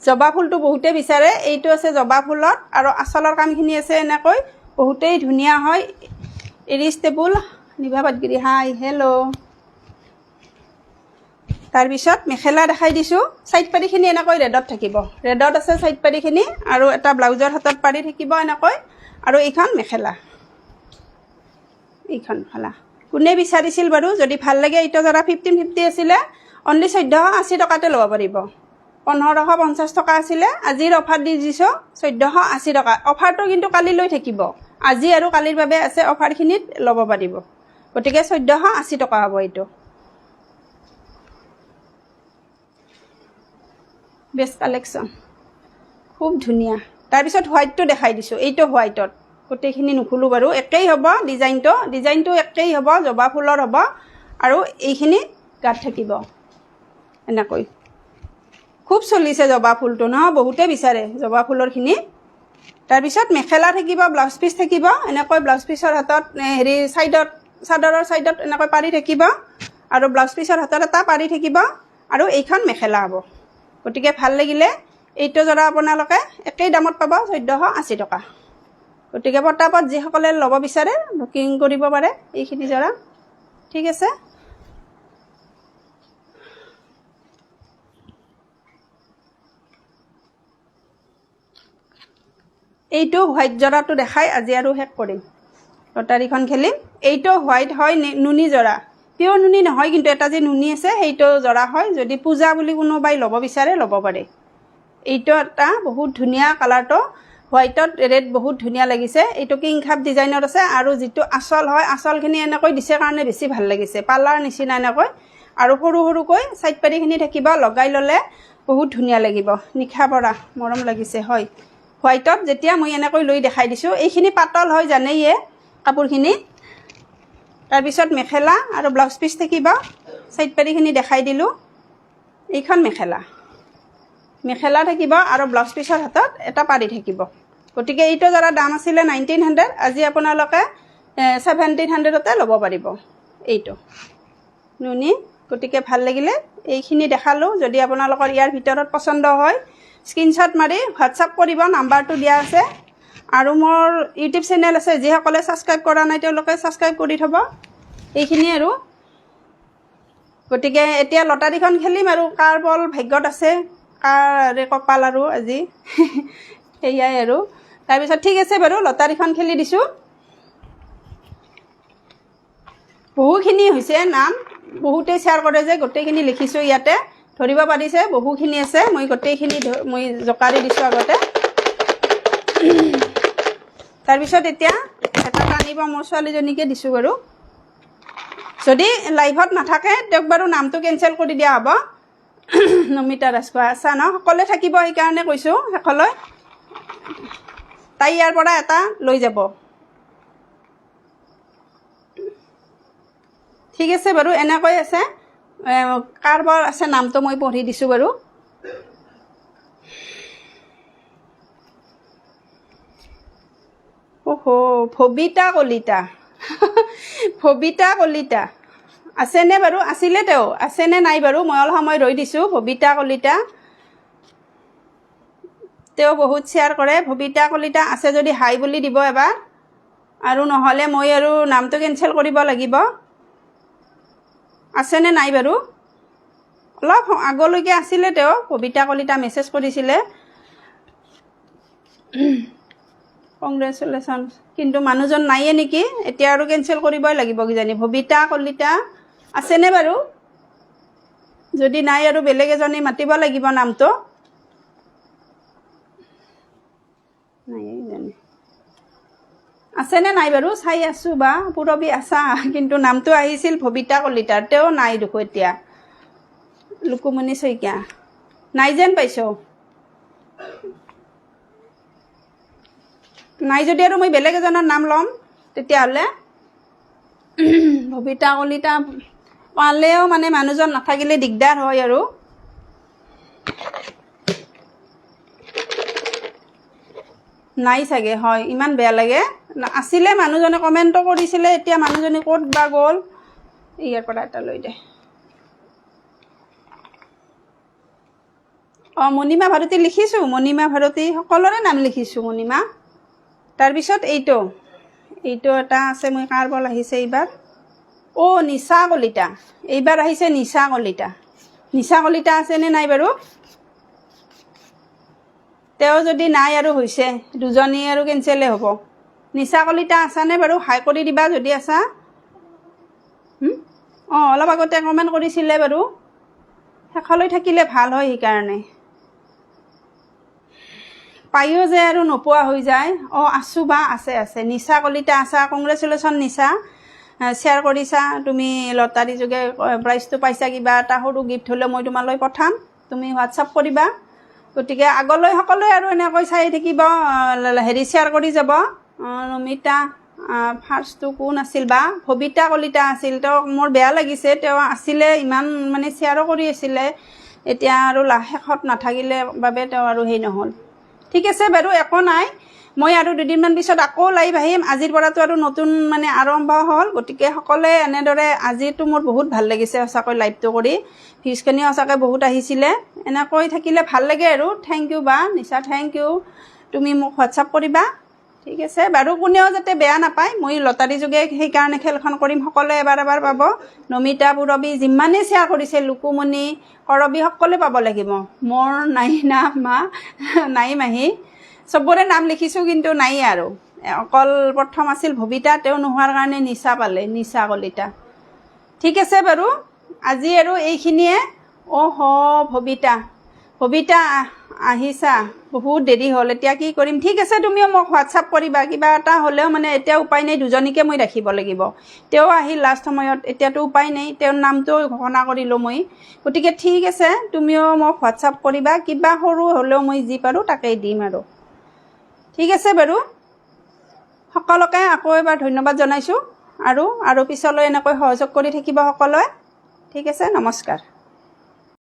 জবা ফুলটো বহুতে বিচাৰে এইটো আছে জবা ফুলত আৰু আঁচলৰ কামখিনি আছে এনেকৈ বহুতেই ধুনীয়া হয় এৰি ষ্টেপুল নিভা পাটগিৰি হাই হেল্ল' তাৰপিছত মেখেলা দেখাই দিছোঁ সাইড পাৰিখিনি এনেকৈ ৰেডত থাকিব ৰেডত আছে সাইড পাৰিখিনি আৰু এটা ব্লাউজৰ হাতত পাৰি থাকিব এনেকৈ আৰু এইখন মেখেলা কোনে বিচাৰিছিল বাৰু যদি ভাল লাগে এইটো জৰা 1550 আছিলে অনলি 1480 টকাতে ল'ব পাৰিব 1550 টকা আছিলে আজিৰ অফাৰ দি দিছোঁ 1480 টকা অফাৰটো কিন্তু কালিলৈ থাকিব আজি আৰু কালিৰ বাবে আছে অফাৰখিনিত ল'ব পাৰিব গতিকে 1480 টকা হ'ব এইটো বেষ্ট কালেকশ্যন খুব ধুনীয়া তাৰপিছত হোৱাইটটো দেখাই দিছোঁ এইটো হোৱাইটত গোটেইখিনি নুখুলোঁ বাৰু একেই হ'ব ডিজাইনটো একেই হ'ব জবা ফুলৰ হ'ব আৰু এইখিনি গাত থাকিব এনেকৈ খুব চলিছে জবা ফুলটো নহয় বহুতে বিচাৰে জবা ফুলৰখিনি তাৰপিছত মেখেলা থাকিব ব্লাউজ পিচ থাকিব এনেকৈ ব্লাউজ পিচৰ হাতত চাদৰৰ চাইডত এনেকৈ পাৰি থাকিব আৰু ব্লাউজ পিচৰ হাতত এটা পাৰি থাকিব আৰু এইখন মেখেলা হ'ব গতিকে ভাল লাগিলে এইটো জৰা আপোনালোকে একেই দামত পাব 1480 টকা গতিকে পটাপট যিসকলে ল'ব বিচাৰে বুকিং কৰিব পাৰে এইখিনি জৰা ঠিক আছে এইটো হোৱাইট জৰাটো দেখাই আজি আৰু শেষ কৰিম লটাৰীখন খেলিম এইটো হোৱাইট হয় নুনি জৰা পিয়ৰ নুনি নহয় কিন্তু এটা যে নুনি আছে সেইটো জৰা হয় যদি পূজা বুলি কোনোবাই ল'ব বিচাৰে ল'ব পাৰে এইটো এটা বহুত ধুনীয়া কালাৰটো হোৱাইটত ৰেড বহুত ধুনীয়া লাগিছে এইটো কিংখাপ ডিজাইনত আছে আৰু যিটো আঁচল হয় আঁচলখিনি এনেকৈ দিছে কাৰণে বেছি ভাল লাগিছে পাল্লাৰ নিচিনা এনেকৈ আৰু সৰু সৰুকৈ সাইড পাৰিখিনি থাকিব লগাই ল'লে বহুত ধুনীয়া লাগিব নিশা পৰা মৰম লাগিছে হয় হোৱাইটত যেতিয়া মই এনেকৈ লৈ দেখাই দিছোঁ এইখিনি পাতল হয় জানেইয়ে কাপোৰখিনি তাৰপিছত মেখেলা আৰু ব্লাউজ পিচ থাকিব সাইড পাৰিখিনি দেখাই দিলোঁ এইখন মেখেলা থাকিব আৰু ব্লাউজ পিচৰ হাতত এটা পাৰি থাকিব গতিকে এইটো জৰা দাম আছিলে 1900 আজি আপোনালোকে 1700তে ল'ব পাৰিব এইটো নুনি। গতিকে ভাল লাগিলে এইখিনি দেখালোঁ। যদি আপোনালোকৰ ইয়াৰ ভিতৰত পচন্দ হয় স্ক্ৰীনশ্বট মাৰি হোৱাটছআপ কৰিব, নাম্বাৰটো দিয়া আছে। আৰু মোৰ ইউটিউব চেনেল আছে, যিসকলে ছাবস্ক্ৰাইব কৰা নাই তেওঁলোকে ছাবস্ক্ৰাইব কৰি থ'ব। এইখিনি আৰু গতিকে এতিয়া লটাৰীখন খেলিম আৰু কাৰ বল ভাগ্যত আছে, কাৰ কপাল আৰু আজি সেয়াই আৰু। তাৰপিছত ঠিক আছে বাৰু, লটাৰীখন খেলি দিছোঁ। বহুখিনি হৈছে নাম, বহুতেই শ্বেয়াৰ কৰে যে গোটেইখিনি লিখিছোঁ ইয়াতে, ধৰিব পাৰিছে বহুখিনি আছে। মই গোটেইখিনি মই জোকাৰি দিছোঁ আগতে। তাৰপিছত এতিয়া এটা টানিব মোৰ ছোৱালীজনীকে দিছোঁ বাৰু। যদি লাইভত নাথাকে তেওঁক বাৰু নামটো কেঞ্চেল কৰি দিয়া হ'ব। নমিতা ৰাজখোৱা আছা ন, সকলোৱে থাকিব সেইকাৰণে কৈছোঁ শেষলৈ। তাই ইয়াৰ পৰা এটা লৈ যাব। ঠিক আছে বাৰু, এনেকৈ আছে। কাৰোবাৰ আছে নামটো মই পঢ়ি দিছোঁ বাৰু। অ'হো, ভবিতা কলিতা। ভবিতা কলিতা আছেনে বাৰু? আছিলে তেওঁ, আছেনে নাই বাৰু? মই অলপ সময় ৰৈ দিছোঁ। ভবিতা কলিতা, তেওঁ বহুত শ্বেয়াৰ কৰে। ভবিতা কলিতা আছে যদি হাই বুলি দিব এবাৰ, আৰু নহ'লে মই আৰু নামটো কেঞ্চেল কৰিব লাগিব। আছেনে নাই বাৰু? অলপ আগলৈকে আছিলে তেওঁ। ভবিতা কলিতা মেছেজ কৰিছিলে কংগ্ৰেচুলেশ্যন, কিন্তু মানুহজন নাইয়ে নেকি এতিয়া, আৰু কেঞ্চেল কৰিবই লাগিব কিজানি। ভবিতা কলিতা আছেনে বাৰু? যদি নাই আৰু বেলেগ এজনী মাতিব লাগিব নামটো। নাইয়ে কিজানি। আছেনে নাই বাৰু চাই আছোঁ বা। পুৰবী আছা, কিন্তু নামটো আহিছিল ভবিতা কলিতাৰ, তেওঁ নাই দেখোঁ এতিয়া। লুকুমণি শইকীয়া নাই যেন পাইছোঁ। নাই যদি আৰু মই বেলেগ এজনৰ নাম ল'ম তেতিয়াহ'লে। ভবিতা কলিতা পালেও মানে মানুহজন নাথাকিলে দিগদাৰ হয় আৰু। নাই চাগে, হয়, ইমান বেয়া লাগে। আছিলে মানুহজনে কমেণ্টটো কৰিছিলে, এতিয়া মানুহজনী ক'ত বা গ'ল। ইয়াৰ পৰা এটা লৈ দে। অঁ, মণিমা ভাৰতী লিখিছোঁ, মণিমা ভাৰতী সকলোৰে নাম লিখিছোঁ। মণিমা, তাৰপিছত এইটো এটা আছে। মই কাৰ বল আহিছে এইবাৰ? অ', নিশা কলিতা। এইবাৰ আহিছে নিশা কলিতা। নিশা কলিতা আছেনে নাই বাৰু? তেওঁ যদি নাই আৰু হৈছে, দুজনী আৰু কেঞ্চেলে হ'ব। নিশা কলিতা আছানে বাৰু? হাই কৰি দিবা যদি আছা। অঁ, অলপ আগতে কমেণ্ট কৰিছিলে বাৰু। শেষলৈ থাকিলে ভাল হয়, সেইকাৰণে পায়ো যে আৰু নোপোৱা হৈ যায়। অঁ, আছোঁ বা, আছে। নিশা কলিতা আছা, কংগ্ৰেচুলেশ্যন নিশা। শ্বেয়াৰ কৰিছা তুমি, লটাৰী যোগে প্ৰাইজটো পাইছা। কিবা এটা সৰু গিফ্ট হ'লেও মই তোমালৈ পঠাম, তুমি হোৱাটছআপ কৰিবা। গতিকে আগলৈ সকলোৱে আৰু এনেকৈ চাই থাকিব, শ্বেয়াৰ কৰি যাব। নমিতা ফাৰ্ষ্টটো কোন আছিল বা? ভবিতা কলিতা আছিল। তেওঁ মোৰ বেয়া লাগিছে, তেওঁ আছিলে ইমান মানে শ্বেয়াৰো কৰি আছিলে, এতিয়া আৰু শেষত নাথাকিলে বাবে তেওঁ আৰু সেই নহ'ল। ঠিক আছে বাৰু, একো নাই। মই আৰু দুদিনমান পিছত আকৌ লাইভ আহিম। আজিৰ পৰাতো আৰু নতুন মানে আৰম্ভ হ'ল। গতিকে সকলোৱে এনেদৰে, আজিতো মোৰ বহুত ভাল লাগিছে সঁচাকৈ লাইভটো কৰি। ভিউজখিনিও সঁচাকৈ বহুত আহিছিলে। এনেকৈ থাকিলে ভাল লাগে আৰু। থেংক ইউ বা নিশা, থেংক ইউ। তুমি মোক হোৱাটছআপ কৰিবা, ঠিক আছে বাৰু। কোনেও যাতে বেয়া নাপায়, মই লটাৰী যোগে সেইকাৰণে খেলখন কৰিম। সকলোৱে এবাৰ পাব। নমিতা, পুৰবী যিমানেই শ্বেয়াৰ কৰিছে, লুকুমণি, কৰবী সকলোৱে পাব লাগিব। মোৰ নাই নাম মা, নাই মাহী, চবৰে নাম লিখিছোঁ কিন্তু নাই আৰু। অকল প্ৰথম আছিল ভবিতা, তেওঁ নোহোৱাৰ কাৰণে নিশা পালে, নিশা কলিতা। ঠিক আছে বাৰু, আজি আৰু এইখিনিয়ে। অহ, ভবিতা আহিছা, বহুত দেৰি হ'ল, এতিয়া কি কৰিম? ঠিক আছে, তুমিও মোক হোৱাটছআপ কৰিবা। কিবা এটা হ'লেও মানে এতিয়া উপায় নাই, দুজনীকে মই ৰাখিব লাগিব। তেওঁ আহিল লাষ্ট সময়ত, এতিয়াতো উপায় নাই, তেওঁৰ নামটো ঘোষণা কৰিলোঁ মই। গতিকে ঠিক আছে, তুমিও মোক হোৱাটছআপ কৰিবা। কিবা সৰু হ'লেও মই যি পাৰোঁ তাকেই দিম আৰু। ঠিক আছে বাৰু, সকলোকে আকৌ এবাৰ ধন্যবাদ জনাইছোঁ। আৰু পিছলৈ এনেকৈ সহযোগ কৰি থাকিব সকলোৱে। ঠিক আছে, নমস্কাৰ।